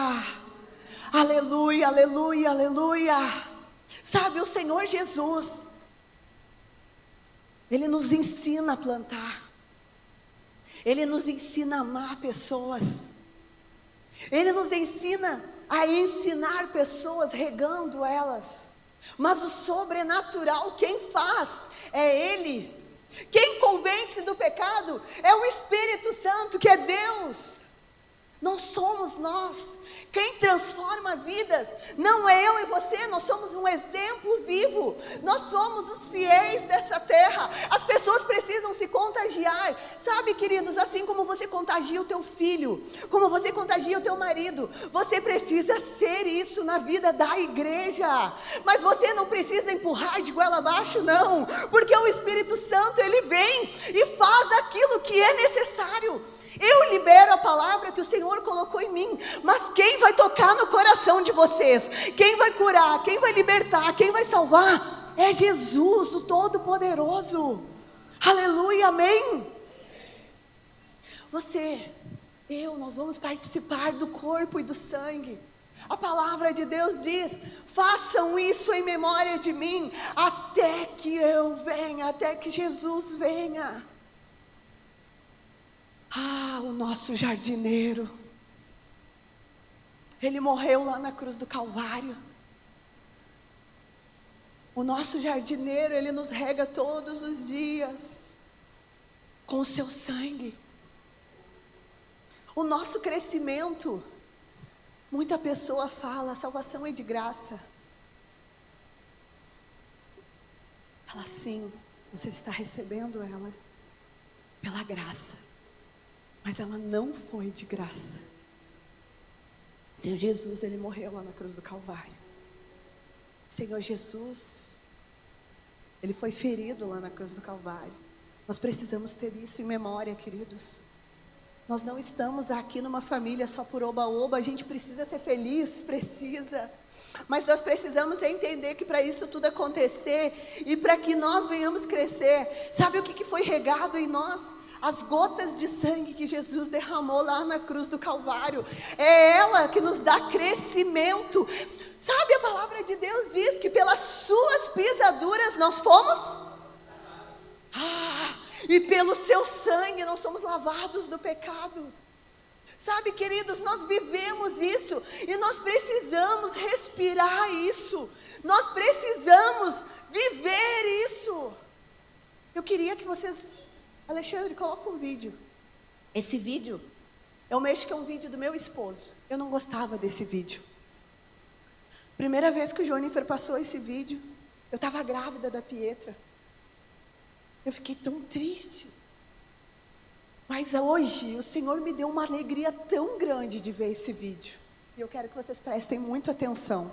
aleluia, aleluia, aleluia. Sabe, o Senhor Jesus, Ele nos ensina a plantar, Ele nos ensina a amar pessoas, Ele nos ensina a ensinar pessoas, regando elas. Mas o sobrenatural, quem faz é Ele. Quem convence do pecado é o Espírito Santo, que é Deus. Não somos nós. Quem transforma vidas não é eu e você, nós somos um exemplo vivo. Nós somos os fiéis dessa terra. As pessoas precisam se contagiar. Sabe, queridos, assim como você contagia o teu filho, como você contagia o teu marido, você precisa ser isso na vida da igreja. Mas você não precisa empurrar de goela abaixo, não, porque o Espírito Santo, ele vem e faz aquilo que é necessário. Eu libero a palavra que o Senhor colocou em mim, mas quem vai tocar no coração de vocês, quem vai curar, quem vai libertar, quem vai salvar, é Jesus, o Todo-Poderoso. Aleluia, amém? Você, nós vamos participar do corpo e do sangue. A palavra de Deus diz: façam isso em memória de mim, até que eu venha, até que Jesus venha. O nosso jardineiro, Ele morreu lá na cruz do Calvário. O nosso jardineiro, Ele nos rega todos os dias com o seu sangue. O nosso crescimento, muita pessoa fala, a salvação é de graça. Fala sim, você está recebendo ela pela graça. Mas ela não foi de graça. O Senhor Jesus, Ele morreu lá na cruz do Calvário. O Senhor Jesus, Ele foi ferido lá na cruz do Calvário. Nós precisamos ter isso em memória, queridos. Nós não estamos aqui numa família só por oba-oba. A gente precisa ser feliz, precisa. Mas nós precisamos entender que para isso tudo acontecer e para que nós venhamos crescer, sabe o que foi regado em nós? As gotas de sangue que Jesus derramou lá na cruz do Calvário. É ela que nos dá crescimento. Sabe, a palavra de Deus diz que pelas suas pisaduras nós fomos? E pelo seu sangue nós somos lavados do pecado. Sabe, queridos, nós vivemos isso e nós precisamos respirar isso. Nós precisamos viver isso. Eu queria que vocês... Alexandre, coloca um vídeo. Esse vídeo, eu mexo que é um vídeo do meu esposo. Eu não gostava desse vídeo. Primeira vez que o Jonifer passou esse vídeo, eu estava grávida da Pietra. Eu fiquei tão triste. Mas hoje, o Senhor me deu uma alegria tão grande de ver esse vídeo. E eu quero que vocês prestem muita atenção.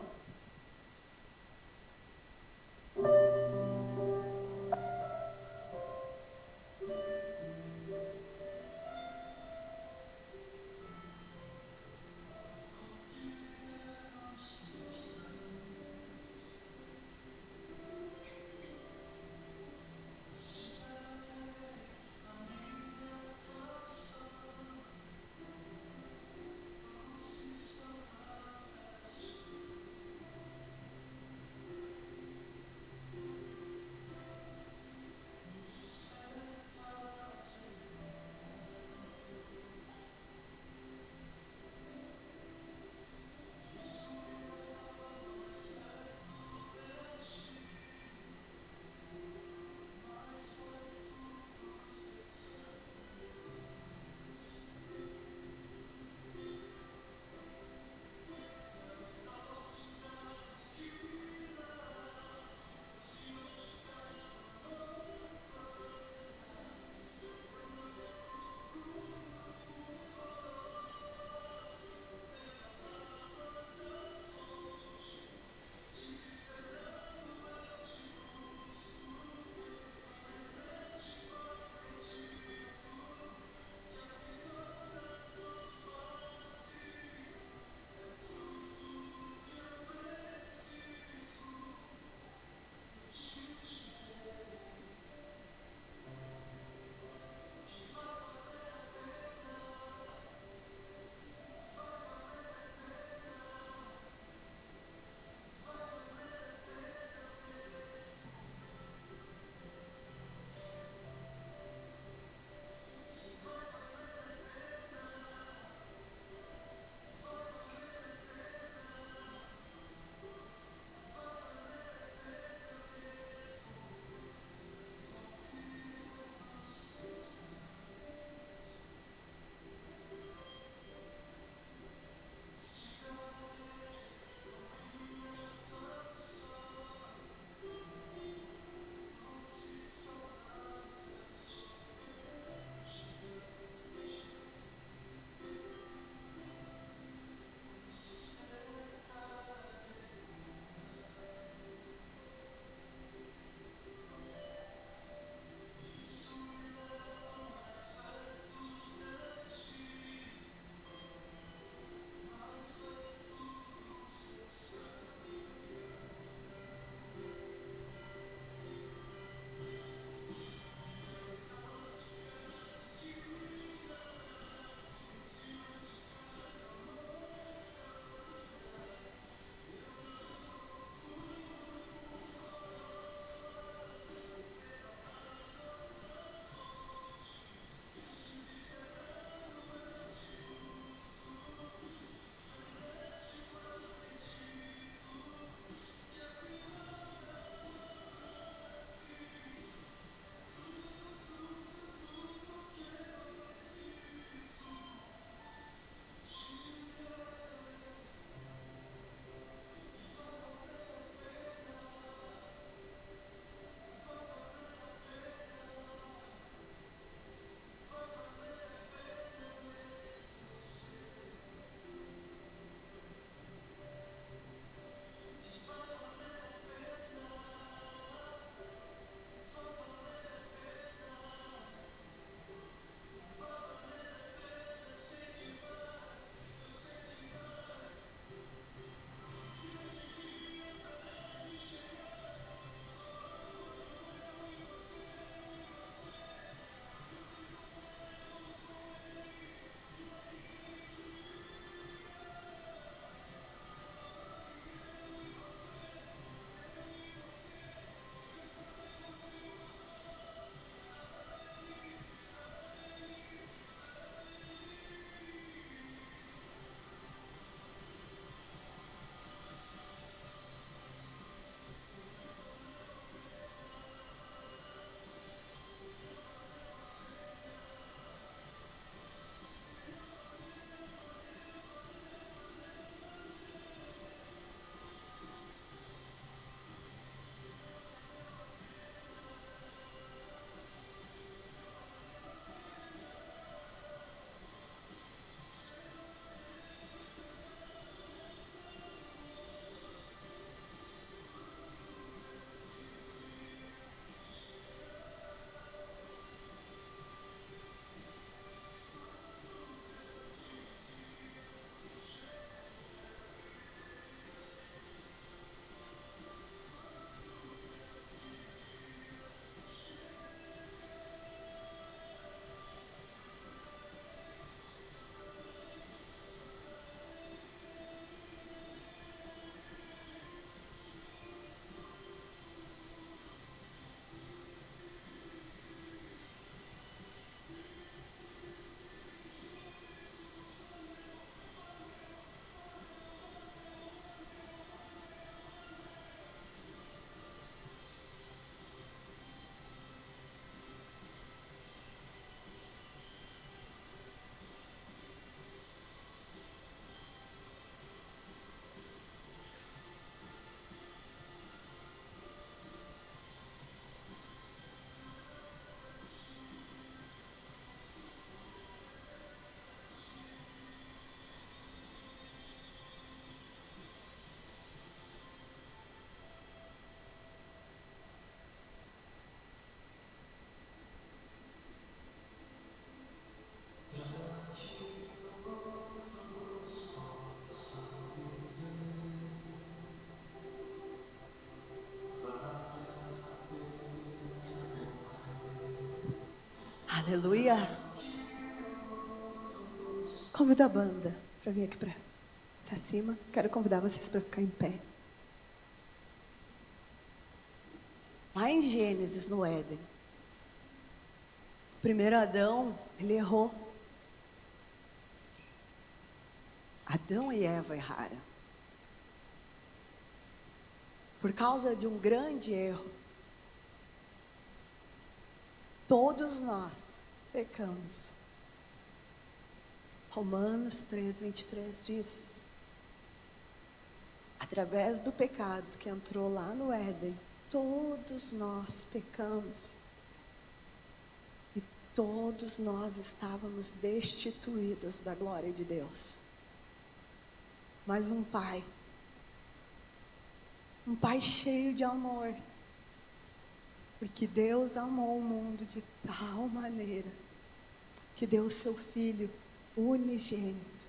Aleluia. Convido a banda para vir aqui para cima. Quero convidar vocês para ficar em pé. Lá em Gênesis, no Éden, o primeiro Adão, ele errou. Adão e Eva erraram. Por causa de um grande erro, todos nós pecamos. Romanos 3:23 diz: através do pecado que entrou lá no Éden, todos nós pecamos. E todos nós estávamos destituídos da glória de Deus. Mas um pai cheio de amor, porque Deus amou o mundo de tal maneira que deu o seu Filho unigênito,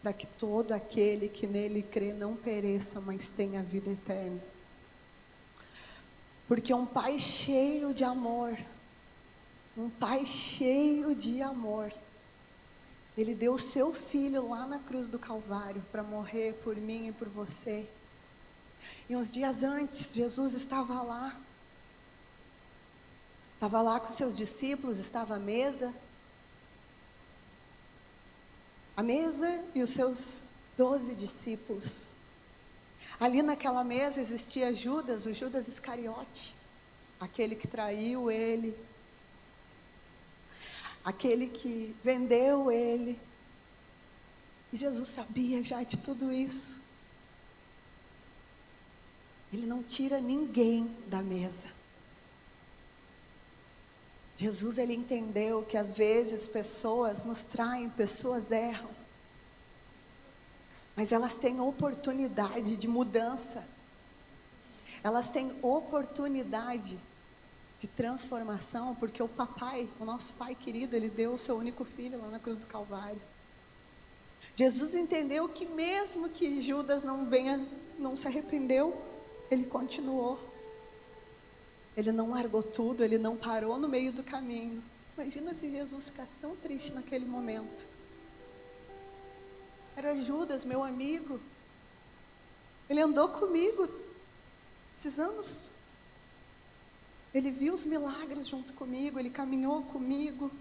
para que todo aquele que nele crê não pereça, mas tenha vida eterna. Porque um pai cheio de amor, ele deu o seu Filho lá na cruz do Calvário para morrer por mim e por você. E uns dias antes, Jesus estava lá com seus discípulos, estava à mesa e os seus 12 discípulos. Ali naquela mesa existia Judas, o Judas Iscariote, aquele que traiu ele, aquele que vendeu ele. E Jesus sabia já de tudo isso. Ele não tira ninguém da mesa. Jesus, ele entendeu que às vezes pessoas nos traem, pessoas erram, mas elas têm oportunidade de mudança, elas têm oportunidade de transformação, porque o nosso Pai querido, ele deu o seu único Filho lá na cruz do Calvário. Jesus entendeu que mesmo que Judas não se arrependeu, ele continuou. Ele não largou tudo, ele não parou no meio do caminho. Imagina se Jesus ficasse tão triste naquele momento. Era Judas, meu amigo. Ele andou comigo esses anos. Ele viu os milagres junto comigo, ele caminhou comigo,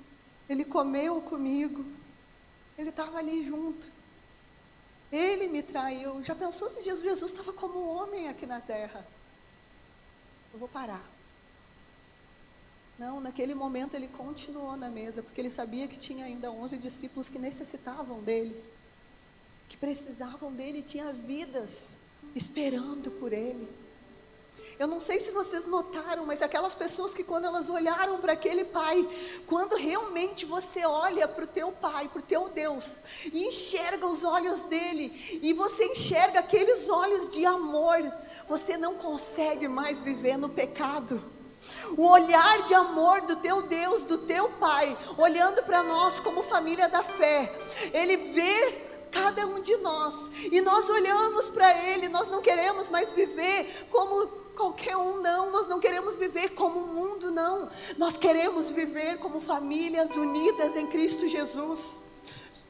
ele comeu comigo. Ele estava ali junto. Ele me traiu. Já pensou se Jesus estava como homem aqui na terra? Eu vou parar. Não, naquele momento ele continuou na mesa, porque ele sabia que tinha ainda 11 discípulos que necessitavam dele, que precisavam dele, tinha vidas esperando por ele. Eu não sei se vocês notaram, mas aquelas pessoas que quando elas olharam para aquele pai, quando realmente você olha para o teu pai, para o teu Deus, e enxerga os olhos dele, e você enxerga aqueles olhos de amor, você não consegue mais viver no pecado. O olhar de amor do teu Deus, do teu Pai, olhando para nós como família da fé, Ele vê cada um de nós, e nós olhamos para Ele, nós não queremos mais viver como qualquer um, não, nós não queremos viver como o mundo, não, nós queremos viver como famílias unidas em Cristo Jesus,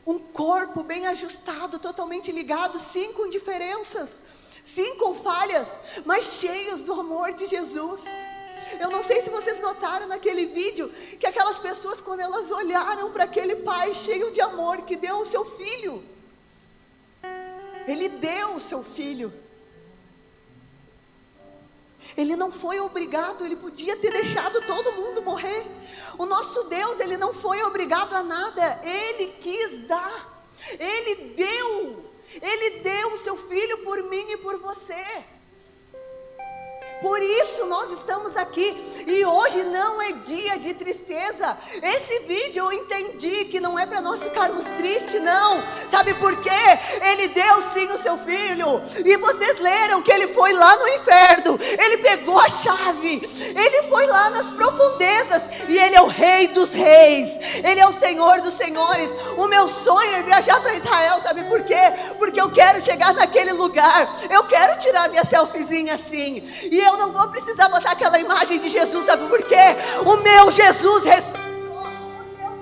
um corpo bem ajustado, totalmente ligado, sim com diferenças, sim com falhas, mas cheios do amor de Jesus. Eu não sei se vocês notaram naquele vídeo, que aquelas pessoas quando elas olharam para aquele pai cheio de amor, que deu o seu filho, ele deu o seu filho, ele não foi obrigado, ele podia ter deixado todo mundo morrer. O nosso Deus, ele não foi obrigado a nada, ele quis dar, ele deu o seu filho por mim e por você. Por isso nós estamos aqui, e hoje não é dia de tristeza. Esse vídeo eu entendi que não é para nós ficarmos tristes, não. Sabe por quê? Ele deu sim o seu filho, e vocês leram que ele foi lá no inferno, ele pegou a chave, ele foi lá nas profundezas, e ele é o Rei dos Reis, ele é o Senhor dos Senhores. O meu sonho é viajar para Israel, sabe por quê? Porque eu quero chegar naquele lugar, eu quero tirar minha selfiezinha assim, e eu não vou precisar botar aquela imagem de Jesus, sabe por quê? O meu Jesus ressuscitou,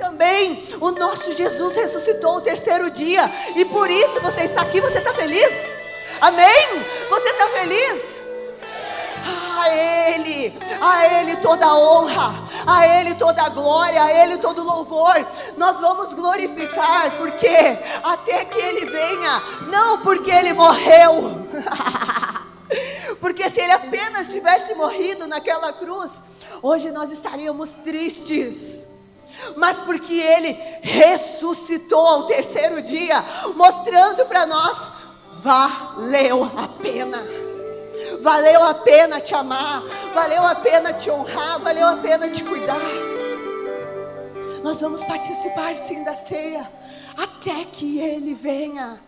também o nosso Jesus ressuscitou ao terceiro dia, e por isso você está aqui. Você está feliz? Amém? Você está feliz? A Ele toda a honra, a Ele toda a glória, a Ele todo o louvor. Nós vamos glorificar, porque até que Ele venha, não porque Ele morreu, porque se Ele apenas tivesse morrido naquela cruz, hoje nós estaríamos tristes. Mas porque Ele ressuscitou ao terceiro dia, mostrando para nós, valeu a pena. Valeu a pena te amar, valeu a pena te honrar, valeu a pena te cuidar. Nós vamos participar sim da ceia, até que Ele venha.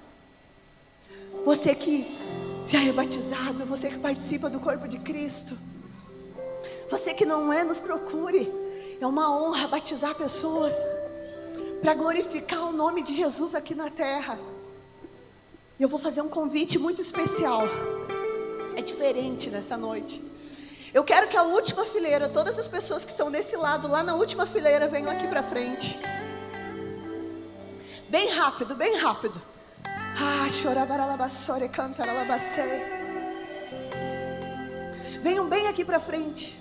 Você que já é batizado, você que participa do corpo de Cristo, você que não é, nos procure. É uma honra batizar pessoas, para glorificar o nome de Jesus aqui na terra. E eu vou fazer um convite muito especial. É diferente nessa noite. Eu quero que a última fileira, todas as pessoas que estão desse lado, lá na última fileira, venham aqui para frente. Bem rápido, bem rápido. Chorabaralabassore, cantaralabacé. Venham bem aqui para frente.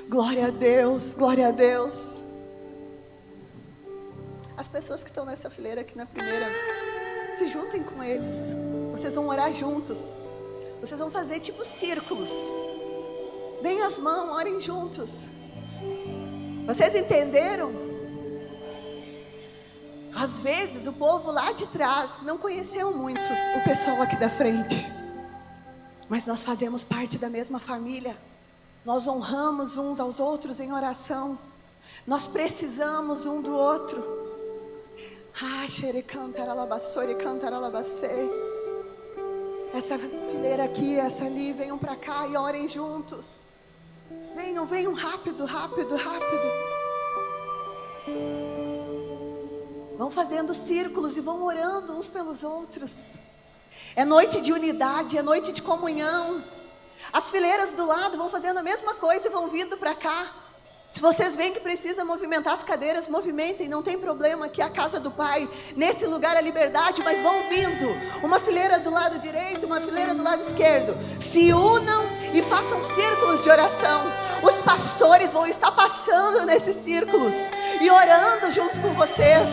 Glória a Deus, glória a Deus. As pessoas que estão nessa fileira aqui na primeira, se juntem com eles. Vocês vão orar juntos. Vocês vão fazer tipo círculos. Deem as mãos, orem juntos. Vocês entenderam? Às vezes o povo lá de trás não conheceu muito o pessoal aqui da frente, mas nós fazemos parte da mesma família. Nós honramos uns aos outros em oração. Nós precisamos um do outro. Essa fileira aqui, essa ali, venham para cá e orem juntos. Venham, venham rápido, rápido, rápido. Vão fazendo círculos e vão orando uns pelos outros. É noite de unidade, é noite de comunhão. As fileiras do lado vão fazendo a mesma coisa e vão vindo para cá. Se vocês veem que precisa movimentar as cadeiras, movimentem, não tem problema, aqui é a casa do Pai. Nesse lugar é liberdade, mas vão vindo. Uma fileira do lado direito, uma fileira do lado esquerdo. Se unam e façam círculos de oração. Os pastores vão estar passando nesses círculos e orando junto com vocês,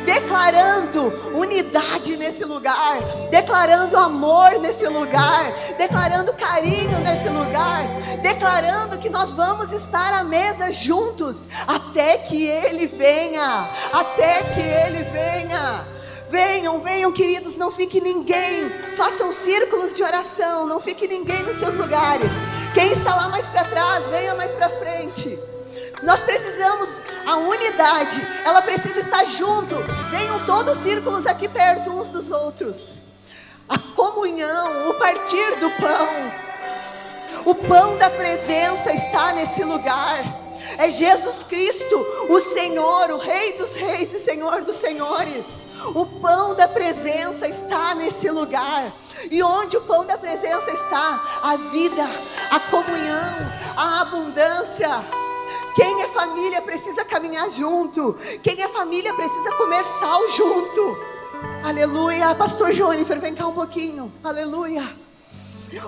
declarando unidade nesse lugar, declarando amor nesse lugar, declarando carinho nesse lugar, declarando que nós vamos estar à mesa juntos, até que Ele venha, até que Ele venha. Venham, venham queridos, não fique ninguém, façam círculos de oração, não fique ninguém nos seus lugares. Quem está lá mais para trás, venha mais para frente. Nós precisamos, a unidade, ela precisa estar junto. Venham todos os círculos aqui perto uns dos outros. A comunhão, o partir do pão, o pão da presença está nesse lugar. É Jesus Cristo, o Senhor, o Rei dos Reis e Senhor dos Senhores. O pão da presença está nesse lugar. E onde o pão da presença está, a vida, a comunhão, a abundância. Quem é família precisa caminhar junto. Quem é família precisa comer sal junto. Aleluia. Pastor Jônifer, vem cá um pouquinho. Aleluia.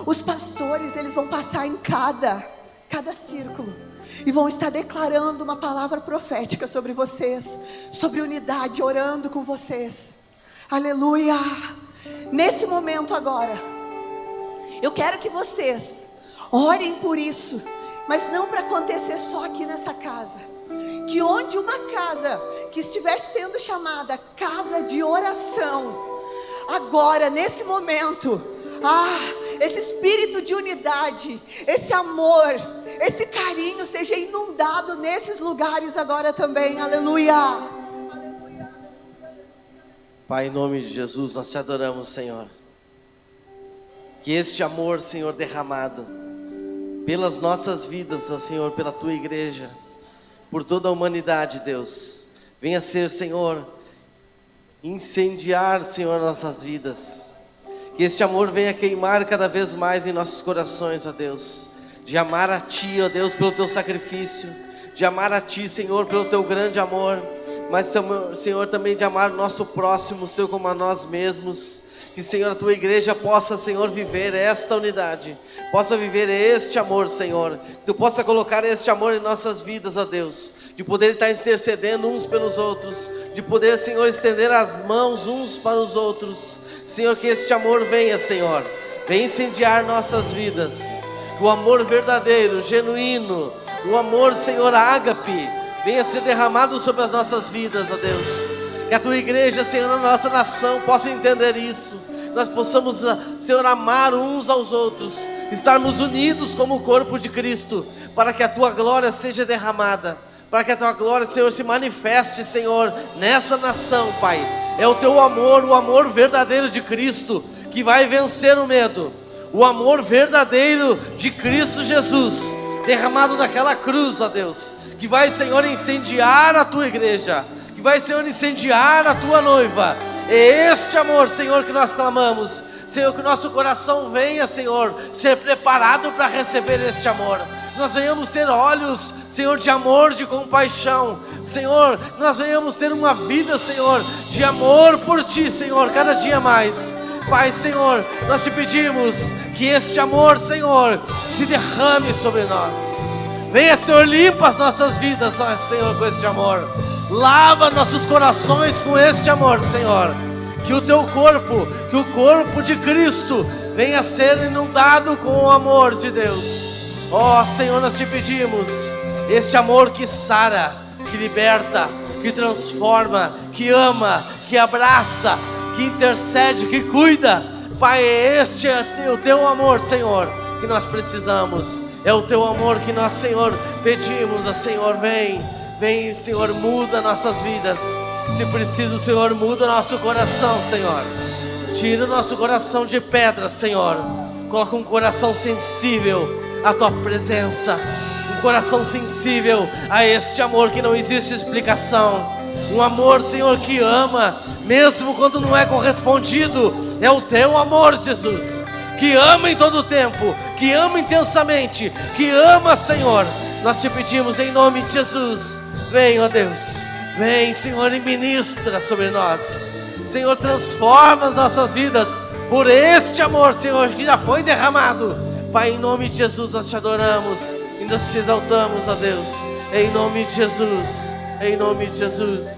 Os pastores, eles vão passar em cada círculo e vão estar declarando uma palavra profética sobre vocês, sobre unidade, orando com vocês. Aleluia. Nesse momento agora, eu quero que vocês orem por isso, mas não para acontecer só aqui nessa casa. Que onde uma casa que estiver sendo chamada casa de oração, agora, nesse momento, esse espírito de unidade, esse amor, esse carinho seja inundado nesses lugares agora também. Aleluia. Pai, em nome de Jesus, nós te adoramos, Senhor. Que este amor, Senhor, derramado pelas nossas vidas, ó Senhor, pela tua igreja, por toda a humanidade, Deus, venha ser, Senhor, incendiar, Senhor, nossas vidas. Que este amor venha queimar cada vez mais em nossos corações, ó Deus. de amar a Ti, ó Deus, pelo Teu sacrifício, de amar a Ti, Senhor, pelo Teu grande amor, mas, Senhor, também de amar o nosso próximo, Senhor, como a nós mesmos. Que, Senhor, a Tua igreja possa, Senhor, viver esta unidade, possa viver este amor, Senhor, que Tu possa colocar este amor em nossas vidas, ó Deus, de poder estar intercedendo uns pelos outros, de poder, Senhor, estender as mãos uns para os outros. Senhor, que este amor venha, Senhor, venha incendiar nossas vidas, o amor verdadeiro, genuíno, o amor, Senhor, ágape, venha ser derramado sobre as nossas vidas, ó Deus. Que a Tua igreja, Senhor, na nossa nação possa entender isso. Nós possamos, Senhor, amar uns aos outros, estarmos unidos como o corpo de Cristo, para que a Tua glória seja derramada, para que a Tua glória, Senhor, se manifeste, Senhor, nessa nação, Pai. É o Teu amor, o amor verdadeiro de Cristo, que vai vencer o medo. O amor verdadeiro de Cristo Jesus, derramado naquela cruz, ó Deus, que vai, Senhor, incendiar a Tua igreja, que vai, Senhor, incendiar a Tua noiva. É este amor, Senhor, que nós clamamos. Senhor, que o nosso coração venha, Senhor, ser preparado para receber este amor. Nós venhamos ter olhos, Senhor, de amor, de compaixão. Senhor, nós venhamos ter uma vida, Senhor, de amor por Ti, Senhor, cada dia mais. Pai, Senhor, nós Te pedimos que este amor, Senhor, se derrame sobre nós. Venha, Senhor, limpa as nossas vidas, ó Senhor, com este amor. Lava nossos corações com este amor, Senhor. Que o Teu corpo, que o corpo de Cristo venha a ser inundado com o amor de Deus. Ó Senhor, nós Te pedimos este amor que sara, que liberta, que transforma, que ama, que abraça, que intercede, que cuida. Pai, este é o Teu amor, Senhor, que nós precisamos. É o Teu amor que nós, Senhor, pedimos. Ó Senhor, vem, Senhor, muda nossas vidas. Se preciso, Senhor, muda nosso coração, Senhor. Tira o nosso coração de pedra, Senhor. Coloca um coração sensível à Tua presença, um coração sensível a este amor que não existe explicação. Um amor, Senhor, que ama, mesmo quando não é correspondido. É o Teu amor, Jesus, que ama em todo o tempo, que ama intensamente, que ama, Senhor. Nós Te pedimos em nome de Jesus. Vem, ó Deus, vem, Senhor, e ministra sobre nós. Senhor, transforma as nossas vidas por este amor, Senhor, que já foi derramado. Pai, em nome de Jesus nós Te adoramos e nós Te exaltamos, ó Deus. Em nome de Jesus, em nome de Jesus.